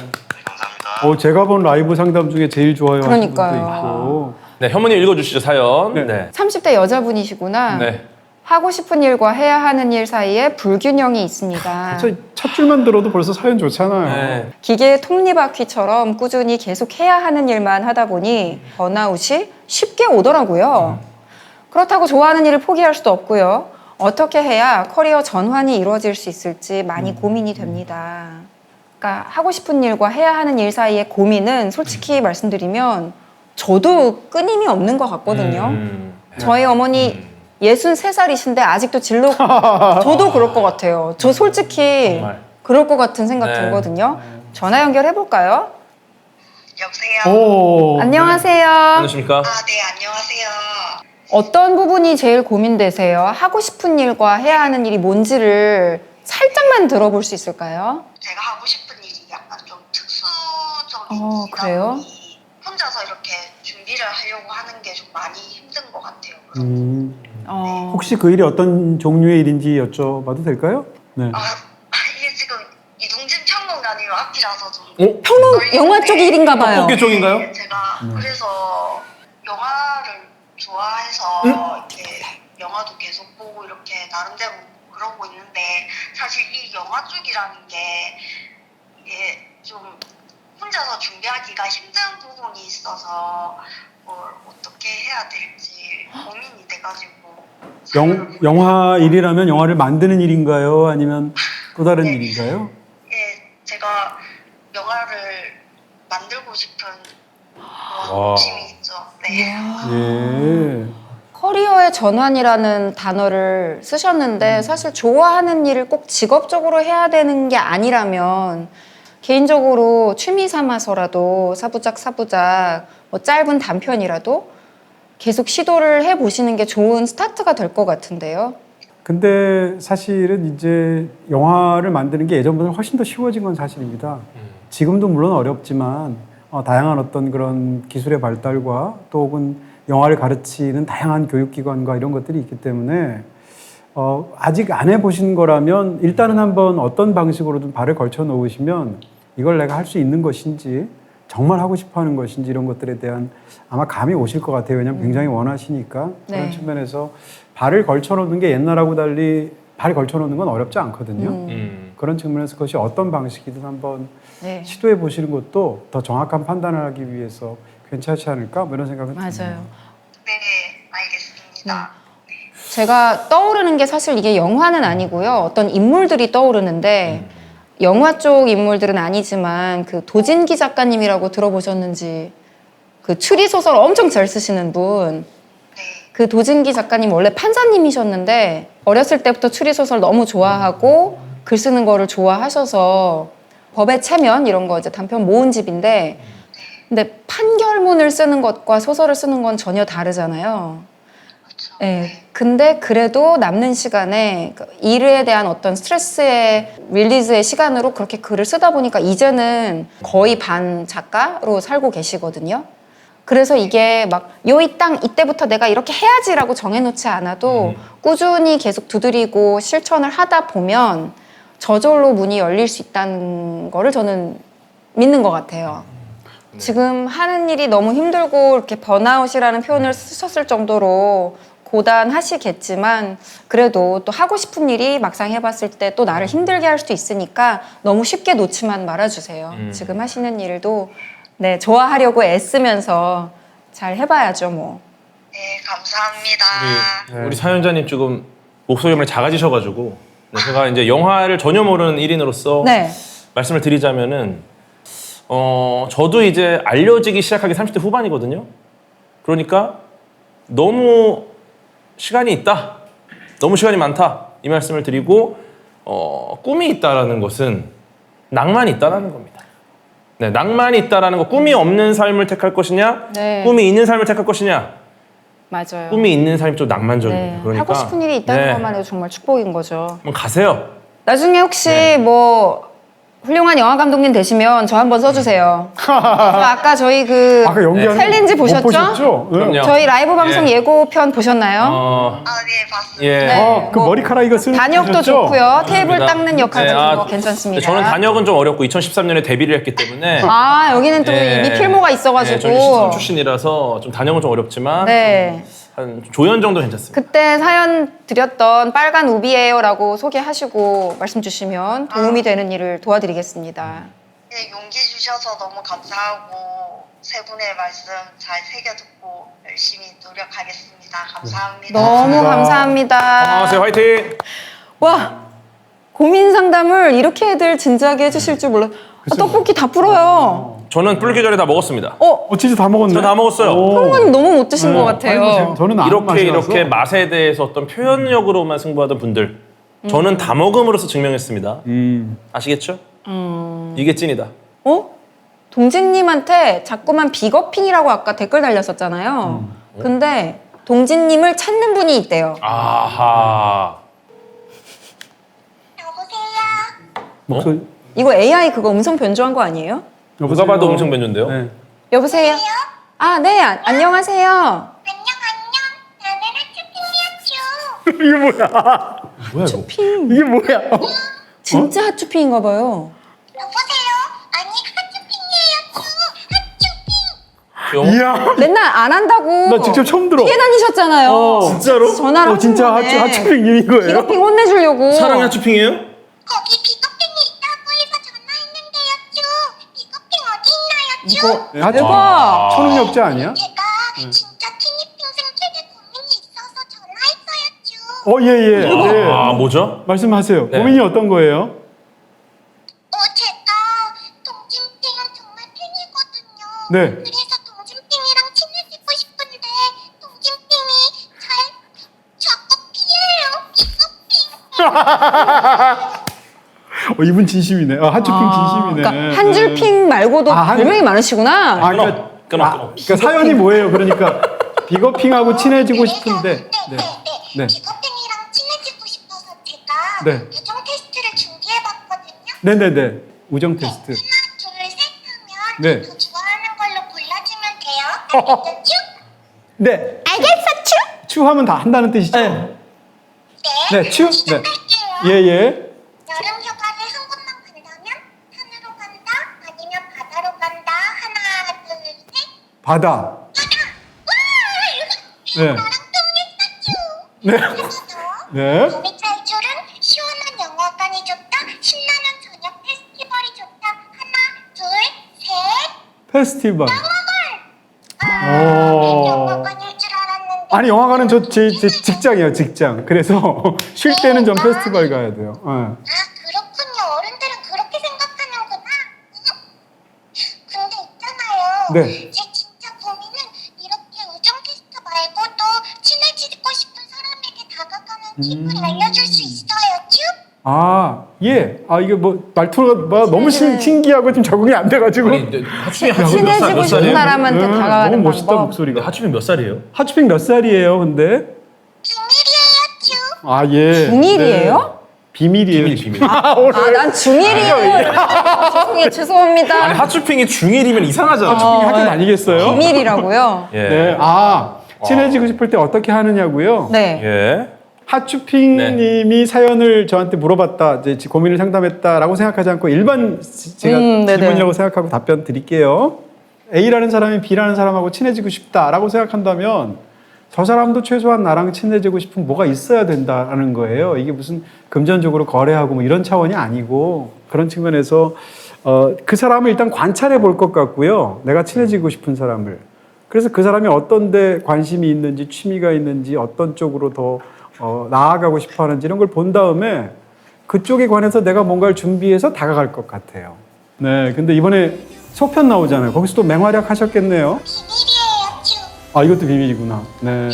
감사합니다. 제가 본 라이브 상담 중에 제일 좋아요 하시는 분도 그러니까요. 있고. 네, 현무님 읽어주시죠, 사연. 네. 네. 30대 여자분이시구나. 네. 하고 싶은 일과 해야 하는 일 사이에 불균형이 있습니다. 첫 줄만 들어도 벌써 사연 좋잖아요. 네. 기계의 톱니바퀴처럼 꾸준히 계속 해야 하는 일만 하다 보니 번아웃이 쉽게 오더라고요. 그렇다고 좋아하는 일을 포기할 수도 없고요. 어떻게 해야 커리어 전환이 이루어질 수 있을지 많이 고민이 됩니다. 그러니까 하고 싶은 일과 해야 하는 일 사이의 고민은 솔직히 말씀드리면 저도 끊임이 없는 것 같거든요. 저희 어머니 63살이신데 아직도 진로 저도 그럴 것 같아요. 저 솔직히 정말. 그럴 것 같은 생각 네. 들거든요. 전화 연결해 볼까요? 여보세요? 오. 안녕하세요. 안녕하십니까? 네, 안녕하세요. 어떤 부분이 제일 고민되세요? 하고 싶은 일과 해야 하는 일이 뭔지를 살짝만 들어볼 수 있을까요? 제가 하고 싶은 일이 약간 좀 특수적인 일이다 그래요? 보니 혼자서 이렇게 준비를 하려고 하는 게 좀 많이 힘든 것 같아요. 혹시 그 일이 어떤 종류의 일인지 여쭤봐도 될까요? 네. 이게 지금 이동진 평론가님 앞이라서 좀 평론 떨리는데 영화 쪽 일인가 봐요. 어깨 쪽인가요? 네, 제가 그래서 영화를 좋아해서 이렇게 영화도 계속 보고 이렇게 나름대로 그러고 있는데 사실 이 영화 쪽이라는 게 이게 좀 혼자서 준비하기가 힘든 부분이 있어서 뭘 어떻게 해야 될지 고민이 돼가지고 영화 일이라면 영화를 만드는 일인가요? 아니면 또 다른 네. 일인가요? 예, 제가 영화를 만들고 싶은 그런 와. 욕심이 있죠. 네. 예. 커리어의 전환이라는 단어를 쓰셨는데 사실 좋아하는 일을 꼭 직업적으로 해야 되는 게 아니라면 개인적으로 취미 삼아서라도 사부작 뭐 짧은 단편이라도 계속 시도를 해보시는 게 좋은 스타트가 될 것 같은데요. 근데 사실은 이제 영화를 만드는 게 예전보다 훨씬 더 쉬워진 건 사실입니다. 지금도 물론 어렵지만 다양한 어떤 그런 기술의 발달과 또 혹은 영화를 가르치는 다양한 교육기관과 이런 것들이 있기 때문에 아직 안 해보신 거라면 일단은 한번 어떤 방식으로든 발을 걸쳐 놓으시면 이걸 내가 할 수 있는 것인지 정말 하고 싶어 하는 것인지 이런 것들에 대한 아마 감이 오실 것 같아요. 왜냐하면 굉장히 원하시니까. 네. 그런 측면에서 발을 걸쳐 놓는 게 옛날하고 달리 발을 걸쳐 놓는 건 어렵지 않거든요. 그런 측면에서 그것이 어떤 방식이든 한번 네. 시도해 보시는 것도 더 정확한 판단을 하기 위해서 괜찮지 않을까? 뭐 이런 생각은 듭니다. 맞아요. 네, 알겠습니다. 제가 떠오르는 게 사실 이게 영화는 아니고요. 어떤 인물들이 떠오르는데 영화 쪽 인물들은 아니지만 그 도진기 작가님이라고 들어보셨는지 그 추리 소설 엄청 잘 쓰시는 분. 그 도진기 작가님 원래 판사님이셨는데 어렸을 때부터 추리 소설 너무 좋아하고 글 쓰는 거를 좋아하셔서 법의 체면 이런 거 이제 단편 모은집인데 근데 판결문을 쓰는 것과 소설을 쓰는 건 전혀 다르잖아요. 네, 근데 그래도 남는 시간에 그 일에 대한 어떤 스트레스의 릴리즈의 시간으로 그렇게 글을 쓰다 보니까 이제는 거의 반 작가로 살고 계시거든요. 그래서 이게 막 요 이 땅 이때부터 내가 이렇게 해야지라고 정해놓지 않아도 꾸준히 계속 두드리고 실천을 하다 보면 저절로 문이 열릴 수 있다는 거를 저는 믿는 것 같아요. 지금 하는 일이 너무 힘들고 이렇게 번아웃이라는 표현을 쓰셨을 정도로 고단하시겠지만 그래도 또 하고 싶은 일이 막상 해봤을 때 또 나를 힘들게 할 수도 있으니까 너무 쉽게 놓지만 말아주세요. 지금 하시는 일도 네, 좋아하려고 애쓰면서 잘 해봐야죠, 뭐. 네, 감사합니다. 우리 사연자님 조금 목소리가 많이 작아지셔가지고 네, 제가 이제 영화를 전혀 모르는 1인으로서 네. 말씀을 드리자면은 저도 이제 알려지기 시작하기 30대 후반이거든요. 그러니까 너무 시간이 있다, 너무 시간이 많다 이 말씀을 드리고 꿈이 있다라는 것은 낭만이 있다라는 겁니다. 네, 낭만이 있다라는 거, 꿈이 없는 삶을 택할 것이냐, 네. 꿈이 있는 삶을 택할 것이냐, 맞아요. 꿈이 있는 사람이 좀 낭만적이에요. 네. 그러니까 하고 싶은 일이 있다는 네. 것만 해도 정말 축복인 거죠. 한번 가세요. 나중에 혹시 뭐 훌륭한 영화 감독님 되시면 저 한번 써주세요. 저 아까 저희 그 아까 연기하는 챌린지 거 못 보셨죠? 보셨죠? 네. 그럼요. 저희 라이브 방송 예고편 보셨나요? 어, 아, 네, 봤습니다. 예. 네. 그 뭐 머리카락 이거 쓰는 거 단역도 보셨죠? 좋고요. 테이블 좋습니다. 닦는 역할 네, 같은 거 괜찮습니다. 저는 단역은 좀 어렵고 2013년에 데뷔를 했기 때문에 아 여기는 또 예. 이미 필모가 있어가지고. 예, 저는 시청 출신이라서 좀 단역은 좀 어렵지만 네. 한 조연 정도 괜찮습니다. 그때 사연 드렸던 빨간 우비예요라고 소개하시고 말씀 주시면 도움이 되는 일을 도와드리겠습니다. 네, 용기 주셔서 너무 감사하고 세 분의 말씀 잘 새겨 듣고 열심히 노력하겠습니다. 감사합니다. 너무 감사합니다. 안녕하세요, 화이팅! 와 고민 상담을 이렇게 애들 진지하게 해주실 줄 몰라. 떡볶이 다 불어요. 저는 불기 전에 다 먹었습니다. 진짜 다 먹었네. 저 다 먹었어요. 프로님 너무 못 드신 것 같아요. 아이고, 저는 안 이렇게 마시라서. 이렇게 맛에 대해서 어떤 표현력으로만 승부하던 분들, 저는 다 먹음으로써 증명했습니다. 아시겠죠? 이게 찐이다. 동진님한테 자꾸만 비거핑이라고 아까 댓글 달렸었잖아요. 근데 동진님을 찾는 분이 있대요. 아하. 여보세요? 목소리. 이거 AI 그거 음성 변조한 거 아니에요? 누가 봐도 음성 변조인데요. 네. 여보세요? 아, 네. 안녕하세요. 안녕. 나는 하츄핑이었죠. 이게 뭐야? 뭐야 이거? 핑. 이게 뭐야? 진짜 핫추핑인가 봐요. 여보세요? 아니 하츄핑이에요. 하츄핑. 귀여워? 이야. 맨날 안 한다고. 나 직접 처음 들어. 피해 다니셨잖아요. 진짜로? 전화를 한 진짜 번에. 하츄핑님인 거예요? 비거핑 혼내주려고. 사랑의 하츄핑이에요? 거기 비거핑이 있다고 해서 전화했는데요쭈. 비거핑 어디 있나요? 쭈? 이거 하츄핑. 대박. 초능력자 아니야? 제가 진짜 티니핑생 최대 고민이 있어서 전화했어요. 쭈. 예. 네. 아 뭐죠? 말씀하세요. 네. 고민이 어떤 거예요? 제가 동진핑은 정말 팬이거든요. 네. 그래서 동진핑이랑 친해지고 싶은데 동진핑이 자꾸 피해요. 비거핑. 이분 진심이네. 하츄핑 진심이네. 그러니까 한 줄 핑 말고도 별명이 많으시구나. 끊어. 그러니까 사연이 뭐예요? 그러니까 비거핑하고 친해지고 싶은데. 네. 네. 비거핑이랑 친해지고 싶어서 제가 네. 우정 테스트를 준비해봤거든요. 네네네. 우정 테스트. 하나, 둘, 셋 하면 네. 더 좋아하는 걸로 골라주면 돼요. 알겠죠? 쭈? 네. 알겠어, 쭈? 추 하면 다 한다는 뜻이죠? 네, 추. 네. 시작할게요. 예. 여름 휴가를 한 곳만 간다면 산으로 간다, 아니면 바다로 간다. 하나, 둘, 셋. 바다. 와! 네. 나랑 통했어, 쭈. 네. 그래서 네. 봄이 짤줄은 시원한 영화관이 좋다, 신나는 저녁 페스티벌이 좋다. 하나, 둘, 셋. 페스티벌. 오. 영화관일 줄 알았는데. 아니 영화관은 제 직장이에요, 직장. 그래서 쉴 때는 전 페스티벌 가야 돼요. 네. 아, 그렇군요. 어른들은 그렇게 생각하는구나. 근데 있잖아요. 네. 제 진짜 고민은 이렇게 우정 테스트 말고도 친해지고 싶은 사람에게 다가가는 팁을 알려줄 수 있어요, 쭈? 예. 이게 뭐 말투가 너무 신기하고 좀 적응이 안 돼가지고. 하츄핑 친해지고 싶은 사람한테 네, 다가가는 너무 멋있다 방법. 목소리가. 하츄핑 몇 살이에요? 하츄핑 몇 살이에요, 근데? 비밀이에요, 쭈? 예. 중일이에요? 네. 비밀이에요. 비밀. 난 중일이에요. 죄송합니다. 아니 하츄핑이 중1이면 이상하잖아. 학교 다니겠어요? 비밀이라고요? 예. 네. 친해지고 싶을 때 어떻게 하느냐고요? 네. 예. 하츄핑님이 사연을 저한테 물어봤다, 이제 고민을 상담했다라고 생각하지 않고 일반 제가 네네. 질문이라고 생각하고 답변 드릴게요. A라는 사람이 B라는 사람하고 친해지고 싶다라고 생각한다면 저 사람도 최소한 나랑 친해지고 싶은 뭐가 있어야 된다는 거예요. 이게 무슨 금전적으로 거래하고 뭐 이런 차원이 아니고 그런 측면에서 그 사람을 일단 관찰해 볼 것 같고요. 내가 친해지고 싶은 사람을. 그래서 그 사람이 어떤 데 관심이 있는지, 취미가 있는지, 어떤 쪽으로 더 나아가고 싶어 하는지 이런 걸 본 다음에 그쪽에 관해서 내가 뭔가를 준비해서 다가갈 것 같아요. 네, 근데 이번에 속편 나오잖아요. 거기서 또 맹활약 하셨겠네요. 비밀이에요, 쭈? 이것도 비밀이구나. 네.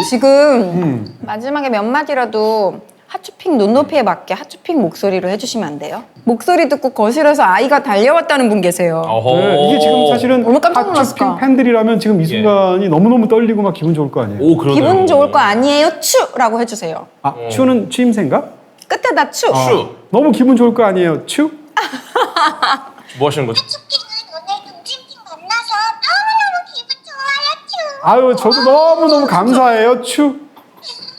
지금 마지막에 몇 마디라도 하츄핑 눈높이에 맞게 하츄핑 목소리로 해주시면 안 돼요? 목소리 듣고 거실에서 아이가 달려왔다는 분 계세요. 어허. 네, 이게 지금 사실은 얼마나 깜짝 놀랐을까? 하츄핑 팬들이라면 지금 이 순간이 너무너무 떨리고 막 기분 좋을 거 아니에요. 오, 그러네요. 기분 좋을 거 아니에요? 추라고 해주세요. 아, 추는 취임새인가? 끝에다 추. 추. 너무 기분 좋을 거 아니에요. 추? 뭐 하시는 거죠? 하츄핑은 오늘 동진핑 만나서 너무너무 기분 좋아요, 쭈. 아유, 저도 너무너무 감사해요. 추.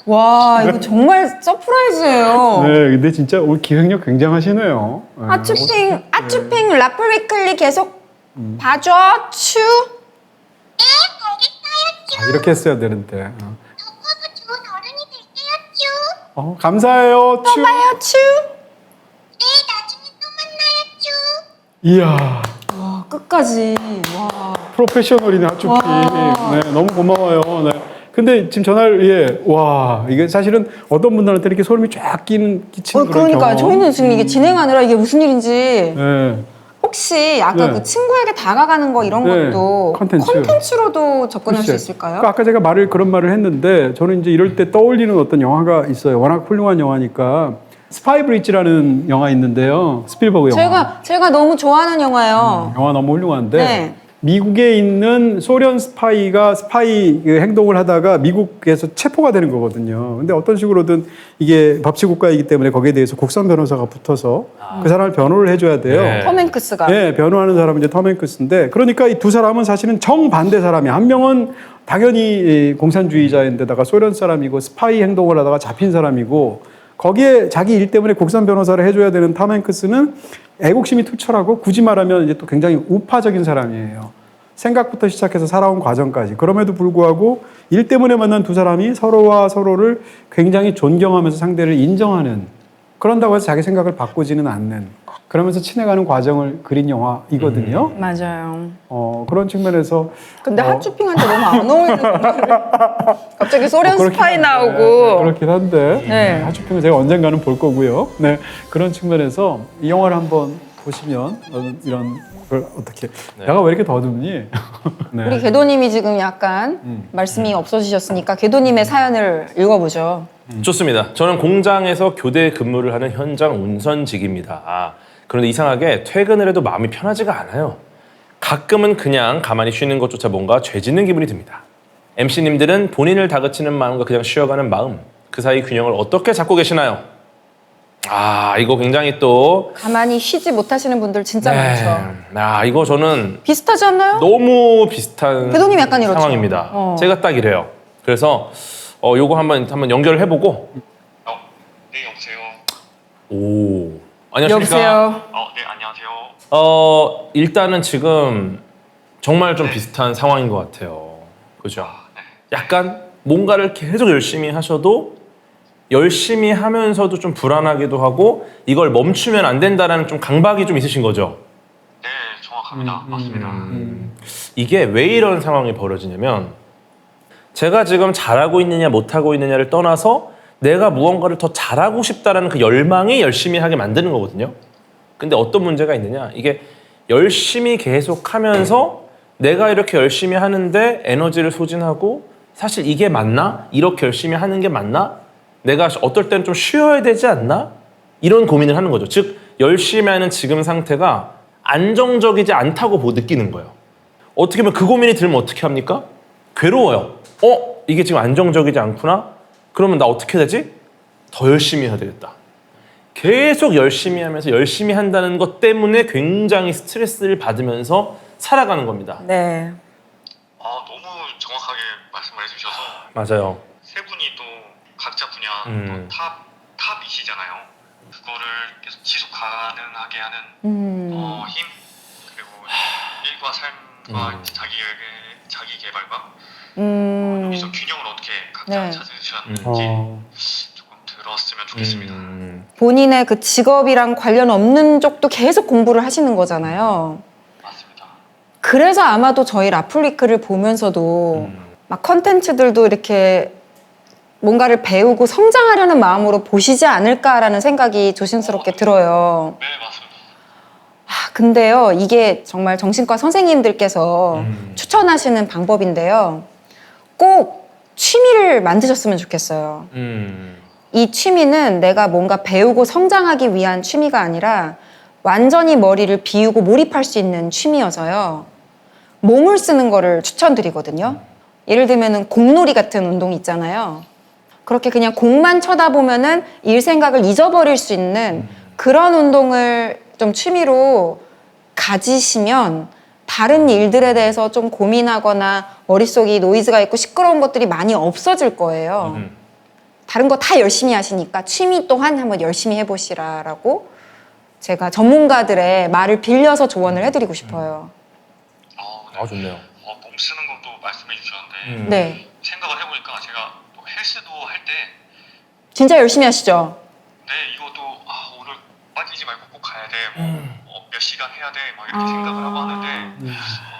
와 이거 정말 서프라이즈예요. 네, 근데 진짜 오늘 기획력 굉장하시네요. 네. 하츄핑 라플리클리 계속 봐줘 추. 네, 알겠어요, 쭈. 아, 이렇게 했어야 되는데. 커서 좋은 어른이 될게요, 쭈. 감사해요. 추. 봐요 추. 네, 나중에 또 만나요, 쭈. 이야, 와 끝까지 와. 프로페셔널이네, 하츄핑. 와. 네, 너무 고마워요. 네. 근데 지금 전화를, 와, 이게 사실은 어떤 분들한테 이렇게 소름이 쫙 끼치는 그런 그러니까 경험. 저희는 지금 이게 진행하느라 이게 무슨 일인지 네. 혹시 아까 네. 그 친구에게 다가가는 거 이런 네, 것도 컨텐츠. 콘텐츠로도 접근할 수 글쎄. 있을까요? 그러니까 아까 제가 그런 말을 했는데 저는 이제 이럴 때 떠올리는 어떤 영화가 있어요. 워낙 훌륭한 영화니까. 스파이 브릿지라는 영화 있는데요. 스필버그 영화. 제가 너무 좋아하는 영화예요. 영화 너무 훌륭한데 네. 미국에 있는 소련 스파이가 스파이 그 행동을 하다가 미국에서 체포가 되는 거거든요. 근데 어떤 식으로든 이게 법치 국가이기 때문에 거기에 대해서 국선 변호사가 붙어서 그 사람을 변호를 해줘야 돼요. 네. 톰 행크스가 네, 변호하는 사람은 이제 톰 행크스인데 그러니까 이 두 사람은 사실은 정반대 사람이야. 한 명은 당연히 공산주의자인데다가 소련 사람이고 스파이 행동을 하다가 잡힌 사람이고 거기에 자기 일 때문에 국선 변호사를 해줘야 되는 톰 행크스는 애국심이 투철하고 굳이 말하면 이제 또 굉장히 우파적인 사람이에요. 생각부터 시작해서 살아온 과정까지. 그럼에도 불구하고 일 때문에 만난 두 사람이 서로와 서로를 굉장히 존경하면서 상대를 인정하는 그런다고 해서 자기 생각을 바꾸지는 않는 그러면서 친해가는 과정을 그린 영화이거든요. 맞아요. 그런 측면에서 근데 하츄핑한테 너무 안 어울리는 갑자기 소련 그렇긴 스파이 한데, 나오고 그렇긴 한데 네. 하츄핑은 제가 언젠가는 볼 거고요. 네, 그런 측면에서 이 영화를 한번 보시면 이런 걸 어떻게 내가 왜 이렇게 더듬니? 네. 우리 궤도님이 지금 약간 말씀이 없어지셨으니까 궤도님의 사연을 읽어보죠. 좋습니다. 저는 공장에서 교대 근무를 하는 현장 운선직입니다. 그런데 이상하게 퇴근을 해도 마음이 편하지가 않아요. 가끔은 그냥 가만히 쉬는 것조차 뭔가 죄짓는 기분이 듭니다. MC님들은 본인을 다그치는 마음과 그냥 쉬어가는 마음, 그 사이 균형을 어떻게 잡고 계시나요? 이거 굉장히 또 가만히 쉬지 못하시는 분들 진짜 많죠. 이거 저는 비슷하지 않나요? 너무 비슷한 궤도님 약간 이렇죠. 상황입니다. 제가 딱 이래요. 그래서 요거 한번 연결을 해보고. 네, 여보세요. 오, 안녕하십니까? 여보세요. 네, 안녕하세요. 일단은 지금 정말 좀 비슷한 상황인 것 같아요. 그죠? 약간 뭔가를 계속 열심히 하셔도 열심히 하면서도 좀 불안하기도 하고 이걸 멈추면 안 된다라는 좀 강박이 좀 있으신 거죠? 네, 정확합니다. 맞습니다. 이게 왜 이런 상황이 벌어지냐면 제가 지금 잘하고 있느냐 못하고 있느냐를 떠나서 내가 무언가를 더 잘하고 싶다라는 그 열망이 열심히 하게 만드는 거거든요. 근데 어떤 문제가 있느냐, 이게 열심히 계속 하면서 내가 이렇게 열심히 하는데 에너지를 소진하고 사실 이게 맞나? 이렇게 열심히 하는 게 맞나? 내가 어떨 때는 좀 쉬어야 되지 않나? 이런 고민을 하는 거죠. 즉 열심히 하는 지금 상태가 안정적이지 않다고 느끼는 거예요. 어떻게 보면 그 고민이 들면 어떻게 합니까? 괴로워요. 이게 지금 안정적이지 않구나? 그러면 나 어떻게 되지? 더 열심히 해야 되겠다. 계속 열심히 하면서 열심히 한다는 것 때문에 굉장히 스트레스를 받으면서 살아가는 겁니다. 네. 너무 정확하게 말씀을 해주셔서 맞아요. 세 분이 또 각자 분야 또 탑이시잖아요. 그거를 계속 지속 가능하게 하는 힘, 그리고 일과 삶과 자기 개발과 여기서 균형을 어떻게 각자 네. 찾으셨는지 조금 들었으면 좋겠습니다. 본인의 그 직업이랑 관련 없는 쪽도 계속 공부를 하시는 거잖아요. 맞습니다. 그래서 아마도 저희 라플리크를 보면서도 막 컨텐츠들도 이렇게 뭔가를 배우고 성장하려는 마음으로 보시지 않을까라는 생각이 조심스럽게 들어요. 네, 맞습니다. 근데요, 이게 정말 정신과 선생님들께서 추천하시는 방법인데요. 꼭 취미를 만드셨으면 좋겠어요. 이 취미는 내가 뭔가 배우고 성장하기 위한 취미가 아니라 완전히 머리를 비우고 몰입할 수 있는 취미여서요. 몸을 쓰는 거를 추천드리거든요. 예를 들면은 공놀이 같은 운동 있잖아요. 그렇게 그냥 공만 쳐다보면은 일 생각을 잊어버릴 수 있는 그런 운동을 좀 취미로 가지시면 다른 일들에 대해서 좀 고민하거나 머릿속이 노이즈가 있고 시끄러운 것들이 많이 없어질 거예요. 다른 거 다 열심히 하시니까 취미 또한 한번 열심히 해보시라라고 제가 전문가들의 말을 빌려서 조언을 해드리고 싶어요. 아, 좋네요. 몸 쓰는 것도 말씀해 주셨는데 네, 생각을 해보니까 제가 또 헬스도 할 때 진짜 열심히 하시죠? 네, 이것도 오늘 빠지지 말고 꼭 가야 돼. 몇 시간 해야 돼. 막 이렇게 생각을 하고 하는데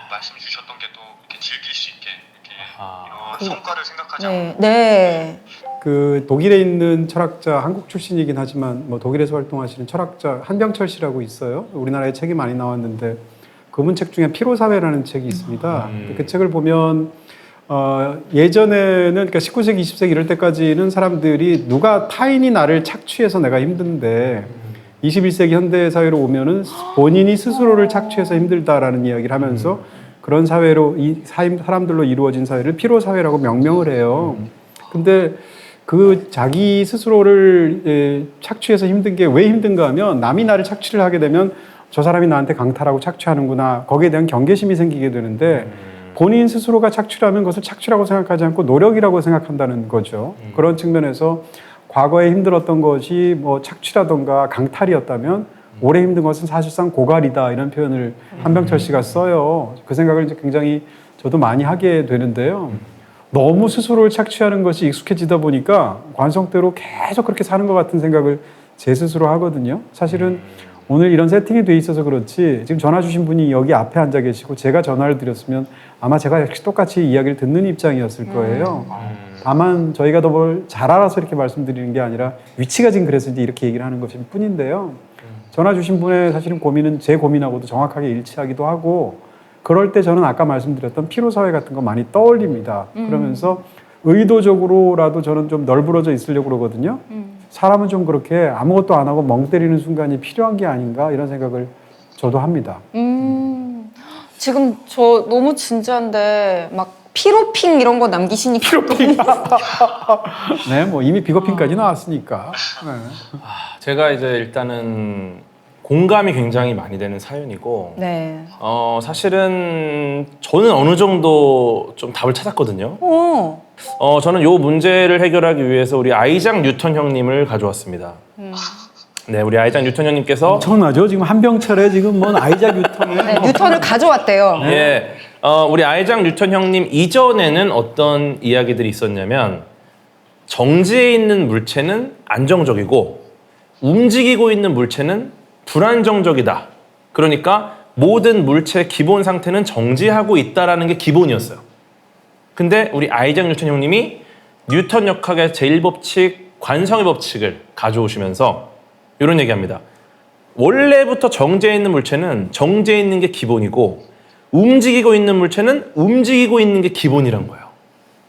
말씀 주셨던 게 또 이렇게 즐길 수 있게 이렇게 이런 성과를 생각하지 않고 네. 그 독일에 있는 철학자, 한국 출신이긴 하지만 뭐 독일에서 활동하시는 철학자 한병철 씨라고 있어요. 우리나라에 책이 많이 나왔는데 그분 책 중에 피로사회라는 책이 있습니다. 그 책을 보면 예전에는 그러니까 19세기, 20세기 이럴 때까지는 사람들이 누가 타인이 나를 착취해서 내가 힘든데 21세기 현대 사회로 오면은 본인이 스스로를 착취해서 힘들다라는 이야기를 하면서 그런 사회로 사람들로 이루어진 사회를 피로 사회라고 명명을 해요. 근데 그 자기 스스로를 착취해서 힘든 게 왜 힘든가 하면 남이 나를 착취를 하게 되면 저 사람이 나한테 강탈하고 착취하는구나. 거기에 대한 경계심이 생기게 되는데 본인 스스로가 착취라면 그것을 착취라고 생각하지 않고 노력이라고 생각한다는 거죠. 그런 측면에서 과거에 힘들었던 것이 뭐 착취라던가 강탈이었다면 오래 힘든 것은 사실상 고갈이다 이런 표현을 한병철 씨가 써요. 그 생각을 이제 굉장히 저도 많이 하게 되는데요. 너무 스스로를 착취하는 것이 익숙해지다 보니까 관성대로 계속 그렇게 사는 것 같은 생각을 제 스스로 하거든요. 사실은 오늘 이런 세팅이 돼 있어서 그렇지 지금 전화 주신 분이 여기 앞에 앉아 계시고 제가 전화를 드렸으면 아마 제가 역시 똑같이 이야기를 듣는 입장이었을 거예요. 다만 저희가 더 뭘 잘 알아서 이렇게 말씀드리는 게 아니라 위치가 지금 그래서 이제 이렇게 얘기를 하는 것일 뿐인데요. 전화 주신 분의 사실은 고민은 제 고민하고도 정확하게 일치하기도 하고 그럴 때 저는 아까 말씀드렸던 피로사회 같은 거 많이 떠올립니다. 그러면서 의도적으로라도 저는 좀 널브러져 있으려고 그러거든요. 사람은 좀 그렇게 아무것도 안 하고 멍 때리는 순간이 필요한 게 아닌가 이런 생각을 저도 합니다. 지금 저 너무 진지한데 막 피로핑 이런 거 남기시니까 피로핑. 네, 뭐 이미 비거핑까지 나왔으니까. 네. 제가 이제 일단은 공감이 굉장히 많이 되는 사연이고 네. 사실은 저는 어느 정도 좀 답을 찾았거든요. 오. 저는 이 문제를 해결하기 위해서 우리 아이작 뉴턴 형님을 가져왔습니다. 네, 우리 아이작 뉴턴 형님께서 엄청나죠? 지금 한병철에 지금 뭔 아이작 뉴턴에 네, 뉴턴을 가져왔대요. 예, 우리 아이작 뉴턴 형님 이전에는 어떤 이야기들이 있었냐면 정지해 있는 물체는 안정적이고 움직이고 있는 물체는 불안정적이다. 그러니까 모든 물체의 기본 상태는 정지하고 있다라는 게 기본이었어요. 근데 우리 아이작 뉴턴 형님이 뉴턴 역학의 제1법칙 관성의 법칙을 가져오시면서 이런 얘기합니다. 원래부터 정지해 있는 물체는 정지해 있는 게 기본이고 움직이고 있는 물체는 움직이고 있는 게 기본이란 거예요.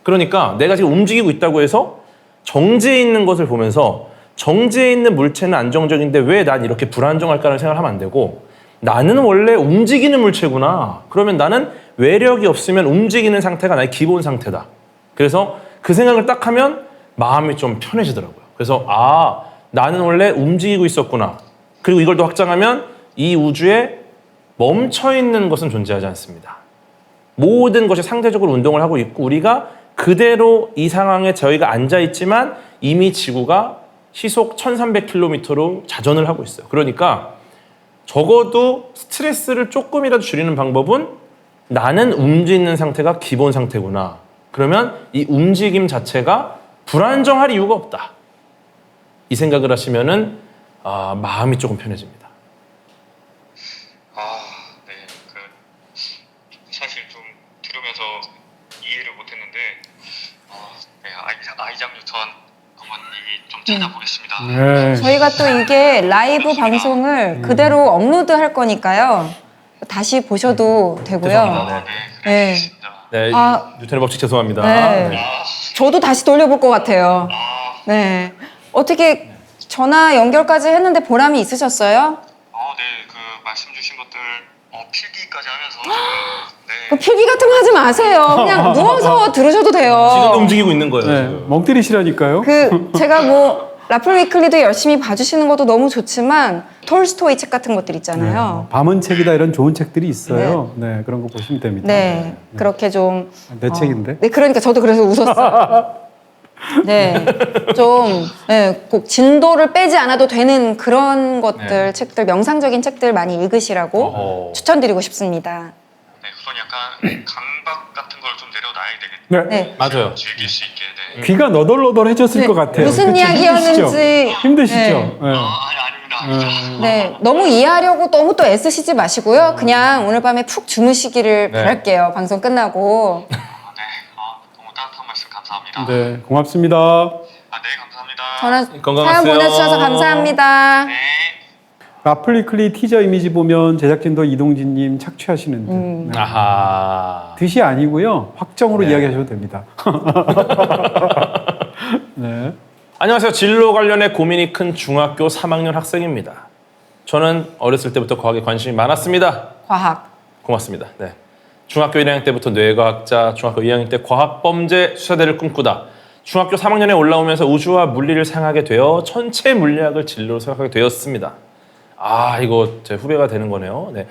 그러니까 내가 지금 움직이고 있다고 해서 정지해 있는 것을 보면서 정지해 있는 물체는 안정적인데 왜 난 이렇게 불안정할까라는 생각을 하면 안 되고 나는 원래 움직이는 물체구나. 그러면 나는 외력이 없으면 움직이는 상태가 나의 기본 상태다. 그래서 그 생각을 딱 하면 마음이 좀 편해지더라고요. 그래서 나는 원래 움직이고 있었구나. 그리고 이걸 더 확장하면 이 우주에 멈춰있는 것은 존재하지 않습니다. 모든 것이 상대적으로 운동을 하고 있고 우리가 그대로 이 상황에 저희가 앉아있지만 이미 지구가 시속 1300km로 자전을 하고 있어요. 그러니까 적어도 스트레스를 조금이라도 줄이는 방법은 나는 움직이는 상태가 기본 상태구나. 그러면 이 움직임 자체가 불안정할 이유가 없다. 이 생각을 하시면은 마음이 조금 편해집니다. 네, 사실 좀 들으면서 이해를 못했는데, 네, 아이작 뉴턴 한번 얘기 좀 찾아보겠습니다. 네. 저희가 또 이게 라이브 방송을 그대로 업로드 할 거니까요. 다시 보셔도 되고요. 죄송합니다. 네. 네, 아. 뉴턴의 법칙 죄송합니다. 네. 네. 저도 다시 돌려볼 것 같아요. 네. 어떻게 전화 연결까지 했는데 보람이 있으셨어요? 네, 그 말씀 주신 것들 필기까지 하면서 그 필기 같은 거 하지 마세요. 그냥 누워서 들으셔도 돼요. 지금도 움직이고 있는 거예요. 네, 지금. 멍 때리시라니까요. 제가 라플 위클리도 열심히 봐주시는 것도 너무 좋지만 톨스토이 책 같은 것들 있잖아요. 밤은 책이다 이런 좋은 책들이 있어요. 네, 그런 거 보시면 됩니다. 네, 그렇게 좀 내 책인데. 네, 그러니까 저도 그래서 웃었어요. 네, 좀 꼭 진도를 빼지 않아도 되는 그런 것들, 책들, 명상적인 책들 많이 읽으시라고 추천드리고 싶습니다. 네, 그건 약간 강박 같은 걸 좀 내려놔야 되겠네요. 네. 네. 맞아요. 즐길 수 있게. 네. 귀가 너덜너덜해졌을 네, 것 같아요. 무슨 그치? 이야기였는지. 힘드시죠? 네. 네. 아닙니다. 네, 너무 이해하려고 너무 또 애쓰시지 마시고요. 그냥 오늘 밤에 푹 주무시기를 네. 바랄게요. 방송 끝나고. 네, 너무 따뜻한 말씀 감사합니다. 네, 고맙습니다. 네, 감사합니다. 전화 건강하세요. 사연 보내주셔서 감사합니다. 네. 라플리클리 티저 이미지 보면 제작진도 이동진님 착취하시는 듯. 네. 아하. 뜻이 아니고요. 확정으로 네. 이야기하셔도 됩니다. 네. 안녕하세요. 진로 관련해 고민이 큰 중학교 3학년 학생입니다. 저는 어렸을 때부터 과학에 관심이 많았습니다. 과학. 고맙습니다. 네. 중학교 1학년 때부터 뇌과학자, 중학교 2학년 때 과학범죄 수사대를 꿈꾸다 중학교 3학년에 올라오면서 우주와 물리를 사용하게 되어 천체 물리학을 진로로 생각하게 되었습니다. 아, 이거 제 후배가 되는 거네요. 네.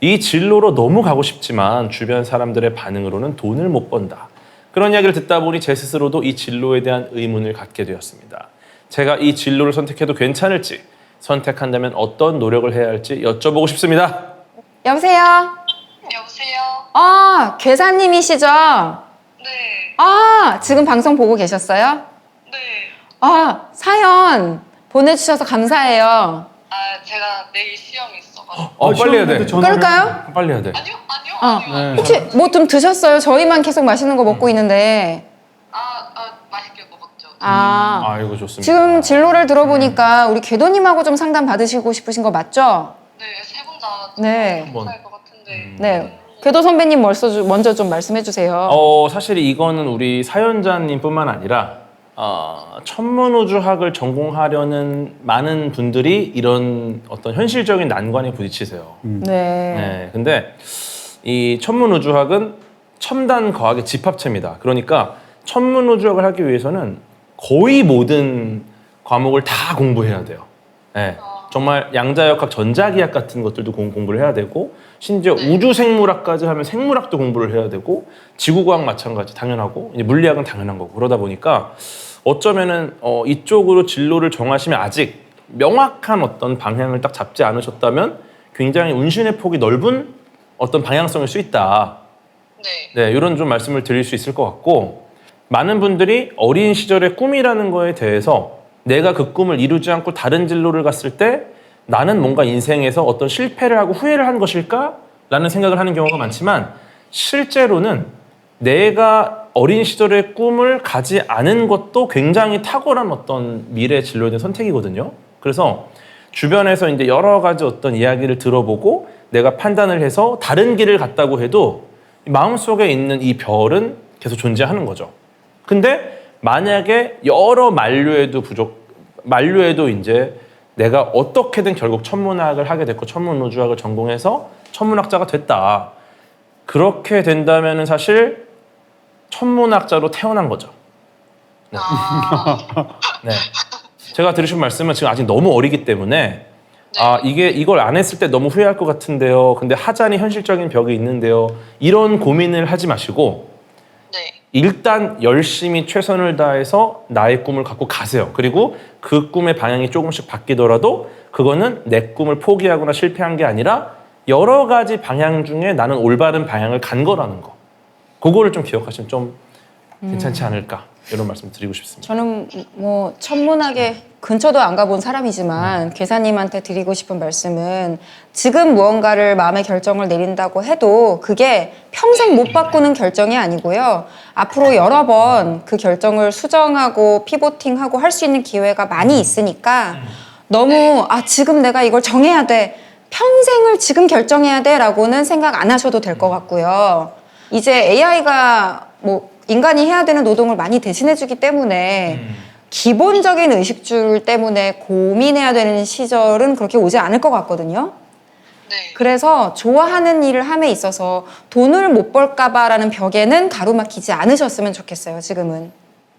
이 진로로 너무 가고 싶지만 주변 사람들의 반응으로는 돈을 못 번다. 그런 이야기를 듣다 보니 제 스스로도 이 진로에 대한 의문을 갖게 되었습니다. 제가 이 진로를 선택해도 괜찮을지, 선택한다면 어떤 노력을 해야 할지 여쭤보고 싶습니다. 여보세요? 여보세요? 아, 괴사님이시죠? 네, 지금 방송 보고 계셨어요? 네. 사연 보내주셔서 감사해요. 제가 내일 시험이 있어가지고. 빨리 해야 돼. 그럴까요? 빨리 해야 돼. 아니요. 혹시 뭐 좀 드셨어요? 저희만 계속 맛있는 거 먹고 있는데. 맛있게 먹었죠. 아이고, 좋습니다. 지금 진로를 들어보니까 우리 궤도님하고 좀 상담 받으시고 싶으신 거 맞죠? 네, 세 분 다 네. 괜찮을 것 같은데. 네. 궤도 선배님 먼저 좀 말씀해 주세요. 사실 이거는 우리 사연자님뿐만 아니라 천문우주학을 전공하려는 많은 분들이 이런 어떤 현실적인 난관에 부딪히세요. 네. 네, 근데 이 천문우주학은 첨단 과학의 집합체입니다. 그러니까 천문우주학을 하기 위해서는 거의 모든 과목을 다 공부해야 돼요. 네, 정말 양자역학, 전자기학 같은 것들도 공부를 해야 되고, 심지어 우주생물학까지 하면 생물학도 공부를 해야 되고, 지구과학 마찬가지 당연하고, 이제 물리학은 당연한 거고. 그러다 보니까 어쩌면은 이쪽으로 진로를 정하시면 아직 명확한 어떤 방향을 딱 잡지 않으셨다면 굉장히 운신의 폭이 넓은 어떤 방향성일 수 있다. 네, 이런 좀 말씀을 드릴 수 있을 것 같고, 많은 분들이 어린 시절의 꿈이라는 거에 대해서 내가 그 꿈을 이루지 않고 다른 진로를 갔을 때 나는 뭔가 인생에서 어떤 실패를 하고 후회를 한 것일까? 라는 생각을 하는 경우가 많지만, 실제로는 내가 어린 시절의 꿈을 가지 않은 것도 굉장히 탁월한 어떤 미래 진로에 대한 선택이거든요. 그래서 주변에서 이제 여러 가지 어떤 이야기를 들어보고 내가 판단을 해서 다른 길을 갔다고 해도 마음속에 있는 이 별은 계속 존재하는 거죠. 근데 만약에 여러 만류에도 이제 내가 어떻게든 결국 천문학을 하게 됐고 천문우주학을 전공해서 천문학자가 됐다. 그렇게 된다면은 사실 천문학자로 태어난 거죠. 네. 네. 제가 드리신 말씀은 지금 아직 너무 어리기 때문에 이걸 안 했을 때 너무 후회할 것 같은데요. 근데 하자니 현실적인 벽이 있는데요. 이런 고민을 하지 마시고 일단 열심히 최선을 다해서 나의 꿈을 갖고 가세요. 그리고 그 꿈의 방향이 조금씩 바뀌더라도 그거는 내 꿈을 포기하거나 실패한 게 아니라 여러 가지 방향 중에 나는 올바른 방향을 간 거라는 거. 그거를 좀 기억하시면 좀 괜찮지 않을까, 이런 말씀 드리고 싶습니다. 저는 뭐 천문학의 근처도 안 가본 사람이지만 괴사님한테 드리고 싶은 말씀은 지금 무언가를 마음의 결정을 내린다고 해도 그게 평생 못 바꾸는 결정이 아니고요. 앞으로 여러 번 그 결정을 수정하고 피보팅하고 할 수 있는 기회가 많이 있으니까 너무 지금 내가 이걸 정해야 돼, 평생을 지금 결정해야 돼 라고는 생각 안 하셔도 될 것 같고요. 이제 AI가 뭐 인간이 해야 되는 노동을 많이 대신해주기 때문에 기본적인 의식줄 때문에 고민해야 되는 시절은 그렇게 오지 않을 것 같거든요. 네. 그래서 좋아하는 일을 함에 있어서 돈을 못 벌까봐라는 벽에는 가로막히지 않으셨으면 좋겠어요, 지금은.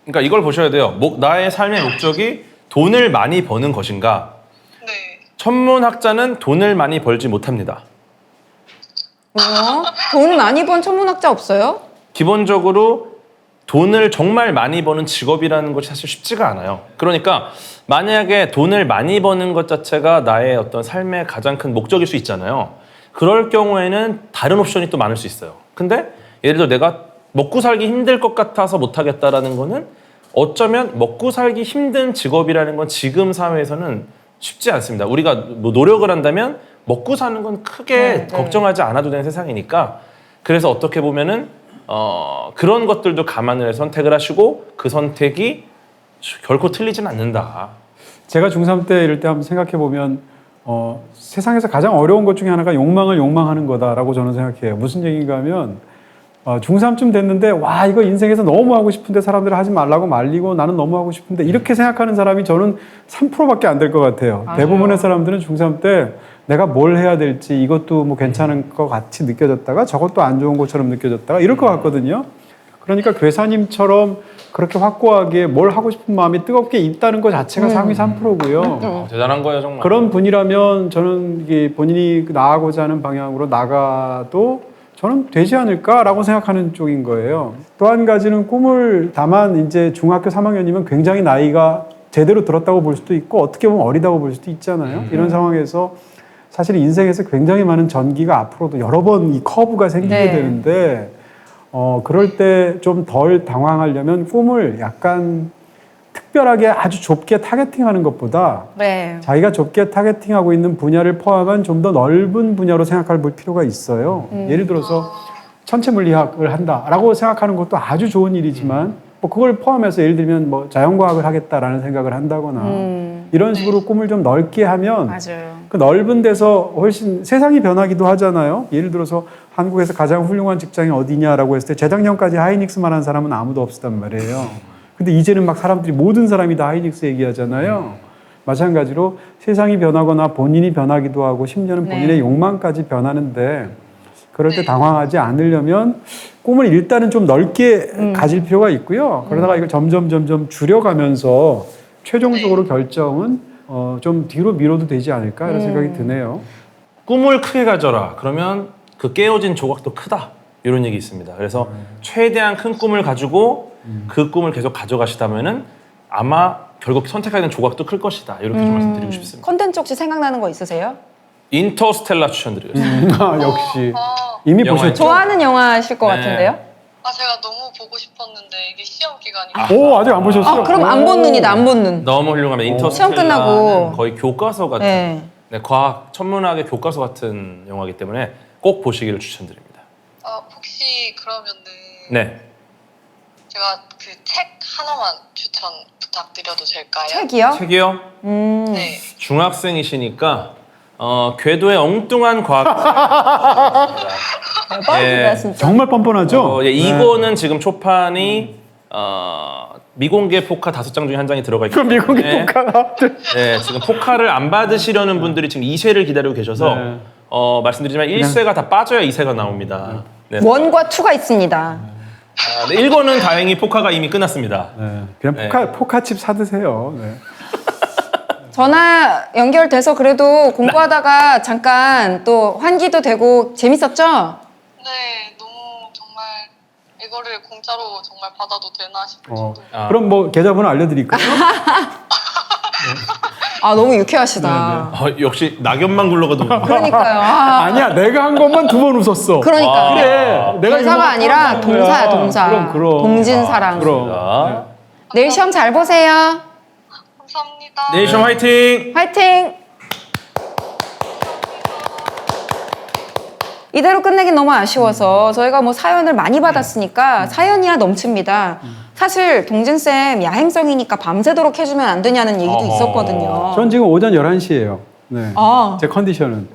그러니까 이걸 보셔야 돼요. 나의 삶의 목적이 돈을 많이 버는 것인가? 네. 천문학자는 돈을 많이 벌지 못합니다. 왜요? 돈 많이 번 천문학자 없어요? 기본적으로 돈을 정말 많이 버는 직업이라는 것이 사실 쉽지가 않아요. 그러니까 만약에 돈을 많이 버는 것 자체가 나의 어떤 삶의 가장 큰 목적일 수 있잖아요. 그럴 경우에는 다른 옵션이 또 많을 수 있어요. 근데 예를 들어 내가 먹고 살기 힘들 것 같아서 못하겠다라는 거는 어쩌면 먹고 살기 힘든 직업이라는 건 지금 사회에서는 쉽지 않습니다. 우리가 뭐 노력을 한다면 먹고 사는 건 크게 걱정하지 않아도 되는 세상이니까 그래서 어떻게 보면은 그런 것들도 감안을 해서 선택을 하시고 그 선택이 결코 틀리진 않는다. 제가 중3 때 이럴 때 한번 생각해 보면 세상에서 가장 어려운 것 중에 하나가 욕망을 욕망하는 거다라고 저는 생각해요. 무슨 얘기인가 하면 중3쯤 됐는데 와 이거 인생에서 너무 하고 싶은데 사람들 하지 말라고 말리고 나는 너무 하고 싶은데 이렇게 생각하는 사람이 저는 3%밖에 안 될 것 같아요. 맞아요. 대부분의 사람들은 중3 때 내가 뭘 해야 될지 이것도 뭐 괜찮은 것 같이 느껴졌다가 저것도 안 좋은 것처럼 느껴졌다가 이럴 것 같거든요. 그러니까 괴사님처럼 그렇게 확고하게 뭘 하고 싶은 마음이 뜨겁게 있다는 것 자체가 상위 3%고요. 대단한 거예요 정말. 그런 분이라면 저는 이게 본인이 나아가고자 하는 방향으로 나가도 저는 되지 않을까라고 생각하는 쪽인 거예요. 또 한 가지는 꿈을 다만 이제 중학교 3학년이면 굉장히 나이가 제대로 들었다고 볼 수도 있고 어떻게 보면 어리다고 볼 수도 있잖아요. 이런 상황에서 사실 인생에서 굉장히 많은 전기가 앞으로도 여러 번 이 커브가 생기게 네. 되는데 그럴 때 좀 덜 당황하려면 꿈을 약간 특별하게 아주 좁게 타겟팅하는 것보다 네. 자기가 좁게 타겟팅하고 있는 분야를 포함한 좀 더 넓은 분야로 생각할 필요가 있어요. 예를 들어서 천체 물리학을 한다라고 생각하는 것도 아주 좋은 일이지만 뭐 그걸 포함해서 예를 들면 뭐 자연과학을 하겠다라는 생각을 한다거나 이런 식으로 꿈을 좀 넓게 하면 맞아요. 그 넓은 데서 훨씬 세상이 변하기도 하잖아요. 예를 들어서 한국에서 가장 훌륭한 직장이 어디냐라고 했을 때 재작년까지 하이닉스만 한 사람은 아무도 없었단 말이에요. 근데 이제는 막 사람들이 모든 사람이 다 하이닉스 얘기하잖아요. 마찬가지로 세상이 변하거나 본인이 변하기도 하고 심지어는 네. 본인의 욕망까지 변하는데 그럴 때 당황하지 않으려면 꿈을 일단은 좀 넓게 가질 필요가 있고요. 그러다가 이걸 점점 줄여가면서 최종적으로 결정은 좀 뒤로 미뤄도 되지 않을까 이런 생각이 드네요. 꿈을 크게 가져라. 그러면 그 깨어진 조각도 크다. 이런 얘기 있습니다. 그래서 최대한 큰 꿈을 가지고 그 꿈을 계속 가져가시다면은 아마 결국 선택하게 된 조각도 클 것이다. 이렇게 좀 말씀드리고 싶습니다. 컨텐츠 혹시 생각나는 거 있으세요? 인터스텔라 추천드리겠습니다. 역시 이미 영화에 보셨죠? 좋아하는 영화실 것 네. 같은데요? 제가 너무 보고 싶었는데 이게 시험 기간이 오 아직 안 보셨어요? 그럼 안 본 눈이다, 안 본 눈. 너무 훌륭합니다. 시험 인터스텔라는 끝나고. 거의 교과서 같은 네. 과학 천문학의 교과서 같은 영화이기 때문에 꼭 보시기를 추천드립니다. 혹시 그러면은 네. 제가 그 책 하나만 추천 부탁드려도 될까요? 책이요? 책이요? 네. 중학생이시니까 궤도의 엉뚱한 과학. 대박이다, 진짜. 정말 뻔뻔하죠? 이거는 지금 초판이 미공개 포카 5장 중에 한 장이 들어가 있고. 그럼 미국의 국가가 네, 지금 포카를 안 받으시려는 분들이 지금 2쇄를 기다리고 계셔서 네. 말씀드리지만 1쇄가 다 빠져야 2쇄가 나옵니다. 네. 원과 투가 있습니다. 네, 1권은 다행히 포카가 이미 끝났습니다. 네, 그냥 포카칩 사드세요. 네. 전화 연결돼서 그래도 공부하다가 잠깐 또 환기도 되고 재밌었죠? 네, 너무 정말 이거를 공짜로 정말 받아도 되나 싶을 정도로. 그럼 뭐 계좌번호 알려드릴까요? 아, 너무 유쾌하시다. 역시 낙엽만 굴러가도 그러니까요. 아니야, 내가 한 것만 2번 웃었어. 그러니까. 그래, 내가 동사가 이거 아니라 하는 거야. 동사야, 동사. 그럼. 동진사랑. 그럼. 내일 시험 잘 보세요. 감사합니다. 내일 시험 화이팅! 화이팅! 이대로 끝내긴 너무 아쉬워서 저희가 뭐 사연을 많이 받았으니까 사연이야 넘칩니다. 사실 동진쌤 야행성이니까 밤새도록 해주면 안 되냐는 얘기도 어허. 있었거든요. 전 지금 오전 11시예요. 네. 아. 제 컨디션은.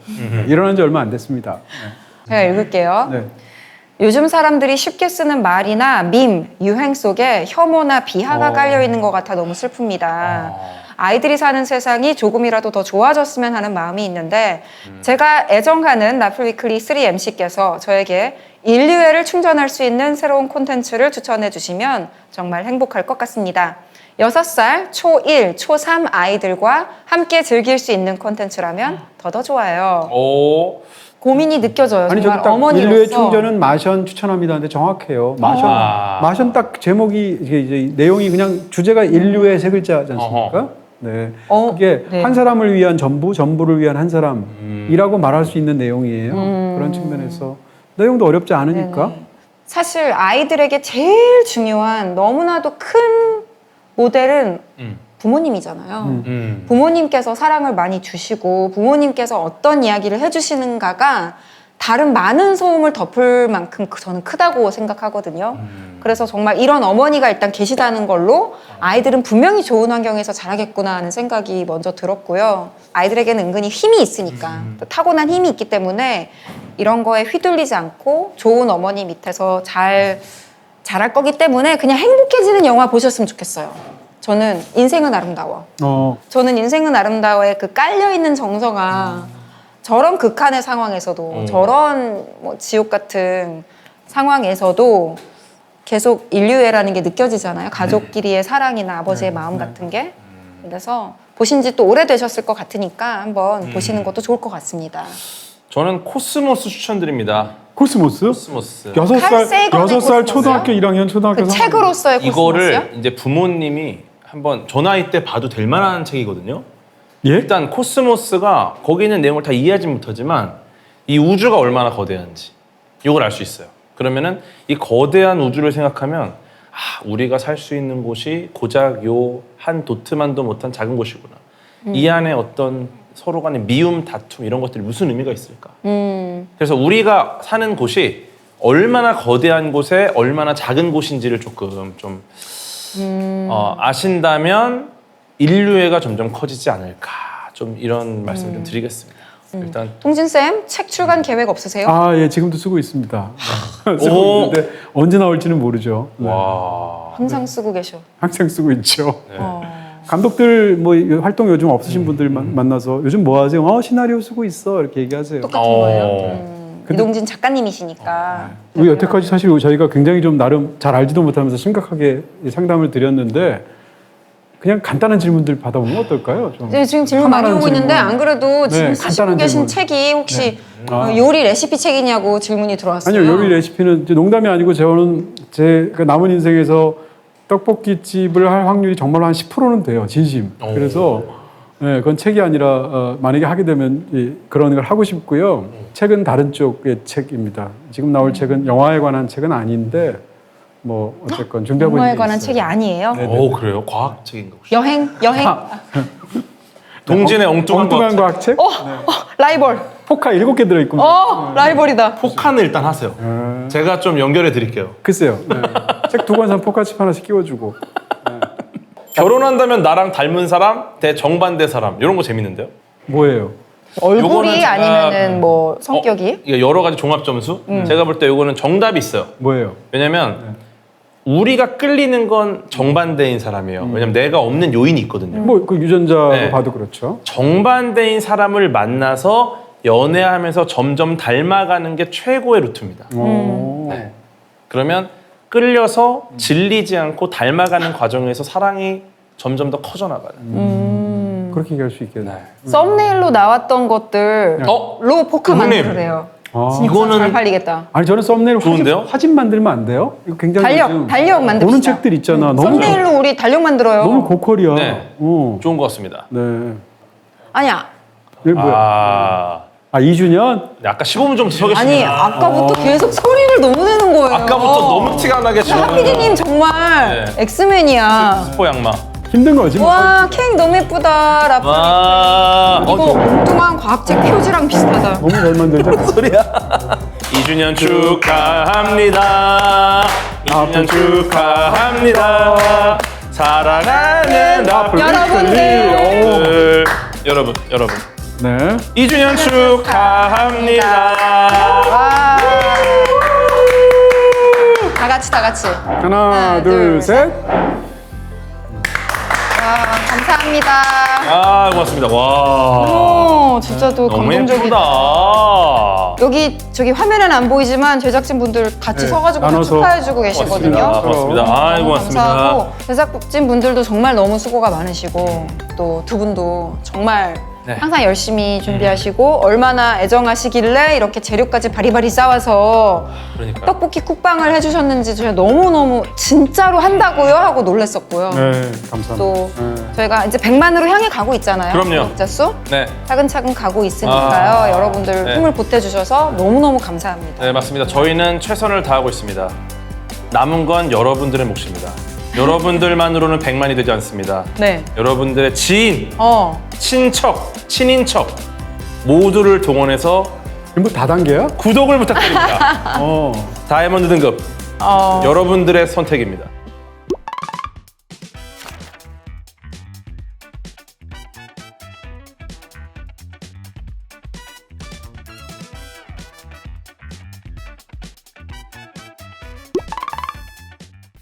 일어난 지 얼마 안 됐습니다. 제가 읽을게요. 네. 요즘 사람들이 쉽게 쓰는 말이나 밈, 유행 속에 혐오나 비하가 깔려 있는 것 같아 너무 슬픕니다. 아이들이 사는 세상이 조금이라도 더 좋아졌으면 하는 마음이 있는데 제가 애정하는 나플위클리 3MC께서 저에게 인류애를 충전할 수 있는 새로운 콘텐츠를 추천해 주시면 정말 행복할 것 같습니다. 6살, 초1, 초3 아이들과 함께 즐길 수 있는 콘텐츠라면 더 좋아요. 오. 고민이 느껴져요. 아니 정말 저기 딱 어머니로서. 인류의 충전은 마션 추천합니다. 근데 정확해요. 마션 마션 딱 제목이 이제 내용이 그냥 주제가 인류의 세 글자지 않습니까? 네. 그게 네. 한 사람을 위한 전부, 전부를 위한 한 사람이라고 말할 수 있는 내용이에요. 그런 측면에서 내용도 어렵지 않으니까. 네네. 사실 아이들에게 제일 중요한 너무나도 큰 모델은 부모님이잖아요. 부모님께서 사랑을 많이 주시고 부모님께서 어떤 이야기를 해주시는가가 다른 많은 소음을 덮을 만큼 저는 크다고 생각하거든요. 그래서 정말 이런 어머니가 일단 계시다는 걸로 아이들은 분명히 좋은 환경에서 자라겠구나 하는 생각이 먼저 들었고요. 아이들에게는 은근히 힘이 있으니까 또 타고난 힘이 있기 때문에 이런 거에 휘둘리지 않고 좋은 어머니 밑에서 잘 자랄 거기 때문에 그냥 행복해지는 영화 보셨으면 좋겠어요. 저는 인생은 아름다워. 저는 인생은 아름다워의 그 깔려있는 정서가 저런 극한의 상황에서도 저런 뭐 지옥 같은 상황에서도 계속 인류애라는 게 느껴지잖아요. 가족끼리의 사랑이나 아버지의 마음 같은 게. 그래서 보신 지 또 오래되셨을 것 같으니까 한번 보시는 것도 좋을 것 같습니다. 저는 코스모스 추천드립니다. 코스모스? 코스모스. 6살 코스모스요? 초등학교 1학년 초등학교 그 3학년. 책으로서의 코스모스요? 이거를 이제 부모님이 한번 저 나이 때 봐도 될 만한 책이거든요. 예? 일단 코스모스가 거기 있는 내용을 다 이해하지 못하지만 이 우주가 얼마나 거대한지 이걸 알 수 있어요. 그러면은 이 거대한 우주를 생각하면 우리가 살 수 있는 곳이 고작 요 한 도트만도 못한 작은 곳이구나. 이 안에 어떤 서로 간의 미움, 다툼 이런 것들이 무슨 의미가 있을까? 그래서 우리가 사는 곳이 얼마나 거대한 곳에 얼마나 작은 곳인지를 조금 좀 아신다면 인류애가 점점 커지지 않을까. 좀 이런 말씀을 좀 드리겠습니다. 일단 동진쌤, 책 출간 계획 없으세요? 예, 지금도 쓰고 있습니다. 쓰고 오. 있는데 언제 나올지는 모르죠. 네. 와. 항상 쓰고 계셔. 항상 쓰고 있죠. 네. 감독들 뭐 활동 요즘 없으신 분들 만나서 요즘 뭐 하세요? 시나리오 쓰고 있어 이렇게 얘기하세요. 똑같은 어. 거예요. 이동진 작가님이시니까. 우리 여태까지 사실 저희가 굉장히 좀 나름 잘 알지도 못하면서 심각하게 상담을 드렸는데 그냥 간단한 질문들 받아보면 어떨까요? 좀. 네, 지금 질문 많이 오고 있는데 안 그래도 지금 쓰시고 간단한 계신 질문. 책이 혹시 네. 요리 레시피 책이냐고 질문이 들어왔어요. 아니요, 요리 레시피는 이제 농담이 아니고 저는 제 남은 인생에서 떡볶이 집을 할 확률이 정말로 한 10%는 돼요, 진심. 그래서 그건 책이 아니라 만약에 하게 되면 그런 걸 하고 싶고요. 책은 다른 쪽의 책입니다. 지금 나올 책은 영화에 관한 책은 아닌데 뭐 어쨌건 준비하고 있는 영화에 게 관한 있어요. 책이 아니에요. 오 그래요? 과학책인가 혹시? 여행. 동진의 엉뚱한 엉뚱한 과학책? 라이벌. 포카 7개 들어있고. 라이벌이다. 폭탄을 일단 하세요. 제가 좀 연결해 드릴게요. 글쎄요. 책 2권 사면 포카칩 하나씩 끼워주고. 결혼한다면 나랑 닮은 사람 대 정반대 사람 이런 거 재밌는데요? 뭐예요? 요거는 얼굴이 제가- 아니면은 뭐 성격이? 이게 여러 가지 종합 점수. 제가 볼 때 요거는 정답이 있어요. 뭐예요? 왜냐면 우리가 끌리는 건 정반대인 사람이에요. 왜냐면 내가 없는 요인이 있거든요. 뭐 그 유전자로 네. 봐도 그렇죠. 정반대인 사람을 만나서 연애하면서 점점 닮아가는 게 최고의 루트입니다. 네. 그러면 끌려서 질리지 않고 닮아가는 과정에서 사랑이 점점 더 커져나가는. 그렇게 얘기할 수 있겠네. 썸네일로 나왔던 것들로 포카 형님. 만들으래요. 아. 이거는 잘 팔리겠다. 아니 저는 썸네일 좋은데요? 화진 만들면 안 돼요? 이거 굉장히 요즘 달력 만듭시다. 보는 책들 있잖아. 썸네일로 우리 달력 만들어요. 너무 고퀄이야. 네. 어. 좋은 것 같습니다. 네. 아니야. 이게 뭐야? 2주년? 네, 아까 15분 좀 서 계시네요. 아니 아까부터 계속 소리를 너무 내는 거예요. 아까부터 너무 티가 나게 하 PD님 정말 네. 엑스맨이야. 스포 양마. 힘든 거지. 뭐. 와 케이크 너무 예쁘다. 라플. 와. 이거 엉뚱한 과학책 표지랑 비슷하다. 너무 잘 만들자. 2주년 축하합니다. 2주년 축하합니다. 사랑하는 여러분들. 여러분. 네. 2주년 축하합니다. 와. 다 같이. 하나, 둘, 셋. 감사합니다. 아, 고맙습니다. 와. 진짜 또 너무 감동적이다. 예쁘다. 여기 저기 화면은 안 보이지만 제작진 분들 같이 네, 서가지고 나눠서. 축하해주고 계시거든요. 고맙습니다. 아, 고맙습니다. 감사하고 제작진 분들도 정말 너무 수고가 많으시고 또 두 분도 정말 네. 항상 열심히 준비하시고 얼마나 애정하시길래 이렇게 재료까지 바리바리 쌓아서 그러니까. 떡볶이 쿡방을 해주셨는지 제가 너무너무 진짜로 한다고요? 하고 놀랐었고요. 네, 감사합니다. 또 네. 저희가 이제 100만으로 향해 가고 있잖아요. 그럼요. 구독자 수 네. 차근차근 가고 있으니까요. 여러분들 네. 힘을 보태주셔서 너무너무 감사합니다. 네, 맞습니다. 저희는 최선을 다하고 있습니다. 남은 건 여러분들의 몫입니다. 여러분들만으로는 100만이 되지 않습니다. 네. 여러분들의 지인, 어. 친척, 친인척 모두를 동원해서 전부 다단계야? 구독을 부탁드립니다. 다이아몬드 등급 여러분들의 선택입니다.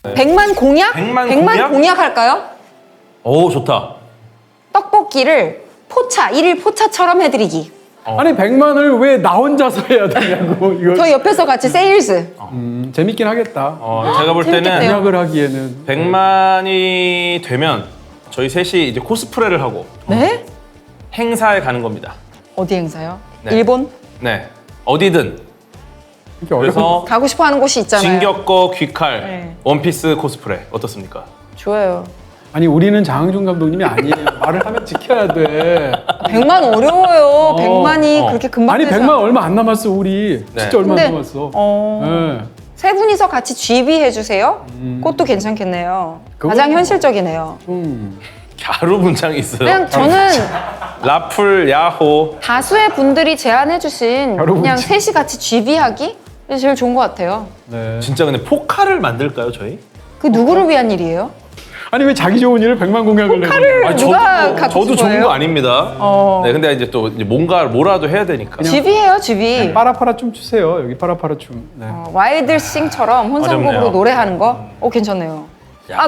네. 100만 공약? 100만 공약? 할까요? 오, 좋다. 떡볶이를 포차, 1일 포차처럼 해드리기. 아니 100만을 왜 나 혼자서 해야 되냐고 이거. 저희 옆에서 같이 세일즈. 재밌긴 하겠다. 제가 볼 때는 재밌겠네요. 공약을 하기에는 100만이 되면 저희 셋이 이제 코스프레를 하고 네? 행사에 가는 겁니다. 어디 행사요? 네. 일본? 네, 어디든. 이렇게 어려운. 그래서 가고 싶어 하는 곳이 있잖아요. 진격거 귀칼 네. 원피스 코스프레 어떻습니까? 좋아요. 아니 우리는 장항준 감독님이 아니에요. 말을 하면 지켜야 돼. 100만 어려워요. 100만이 그렇게 금방 아니 되지 100만 않아요. 얼마 안 남았어 우리. 네. 진짜 얼마 안 근데, 남았어. 네. 세 분이서 같이 GB 해주세요. 그것도 괜찮겠네요. 가장 그건- 현실적이네요. 갸루 문장이 있어요. 그냥 저는 라풀, 야호. 다수의 분들이 제안해주신 여러분 그냥 지금- 셋이 같이 GB 하기? 그게 제일 좋은 것 같아요. 네. 진짜 근데 포카를 만들까요, 저희? 그 누구를 위한 일이에요? 아니 왜 자기 좋은 일을 100만 공약을 내고? 포카를 누가 갖고 저도 좋은 싶어요? 거 아닙니다. 네, 근데 이제 또 이제 뭐라도 해야 되니까. GB 해요, GB. 파라파라 춤 추세요. 여기 파라파라 춤. 네. 와일드싱처럼 혼성곡으로 어렵네요. 노래하는 거? 괜찮네요.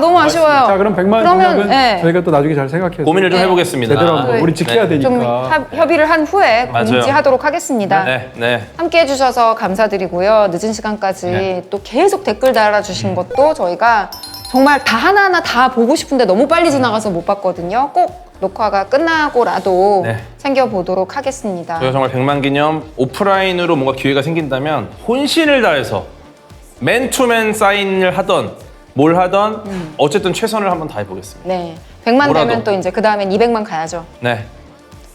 너무 아쉬워요. 자 그럼 100만 그러면, 공약은 네. 저희가 또 나중에 잘 생각해서 고민을 좀 네. 해보겠습니다. 제대로 한번 네. 우리 지켜야 네. 좀 되니까. 협의를 한 후에 맞아요. 공지하도록 하겠습니다. 네, 네. 함께 해주셔서 감사드리고요. 늦은 시간까지 네. 또 계속 댓글 달아주신 것도 저희가 정말 다 하나하나 다 보고 싶은데 너무 빨리 지나가서 못 봤거든요. 꼭 녹화가 끝나고라도 네. 챙겨보도록 하겠습니다. 저희가 정말 100만 기념 오프라인으로 뭔가 기회가 생긴다면 혼신을 다해서 맨투맨 사인을 하던 뭘 하던 어쨌든 최선을 한번 다해보겠습니다. 네. 100만 뭐라도. 되면 또 이제 그 다음엔 200만 가야죠. 네.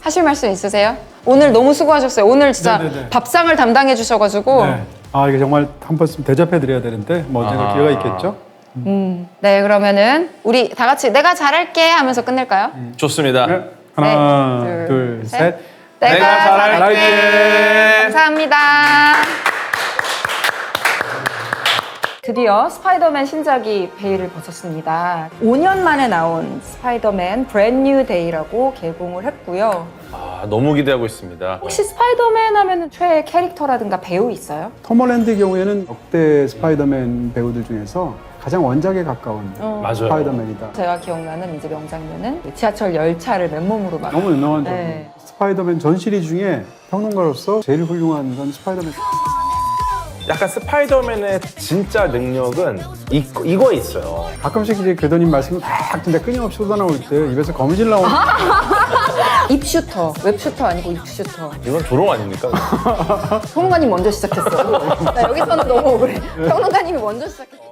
하실 말씀 있으세요? 오늘 너무 수고하셨어요. 오늘 진짜 네네네. 밥상을 담당해 주셔가지고 네. 아 이게 정말 한 번쯤 대접해 드려야 되는데 뭐 언젠가 기회가 있겠죠. 네, 그러면은 우리 다 같이 내가 잘할게 하면서 끝낼까요? 좋습니다. 네. 하나, 네, 둘, 셋. 내가 잘할게. 잘할게. 감사합니다. 드디어 스파이더맨 신작이 베일을 벗었습니다. 5년 만에 나온 스파이더맨 브랜뉴 데이라고 개봉을 했고요. 아, 너무 기대하고 있습니다. 혹시 스파이더맨 하면 최애 캐릭터라든가 배우 있어요? 톰 홀랜드의 경우에는 역대 스파이더맨 배우들 중에서 가장 원작에 가까운 맞아요. 스파이더맨이다. 제가 기억나는 이제 명장면은 지하철 열차를 맨몸으로 막 너무 유명한 점. 네. 스파이더맨 전 시리즈 중에 평론가로서 제일 훌륭한 건 스파이더맨. 약간 스파이더맨의 진짜 능력은 이거에 있어요. 가끔씩 이제 교도님 말씀이 막 진짜 끊임없이 쏟아나올 때 입에서 거미줄 나오는 입슈터, 웹슈터 아니고 입슈터. 이건 조롱 아닙니까? 평론가님 먼저 시작했어요. 나 여기서는 너무 억울해. 평론가님이 먼저 시작했어.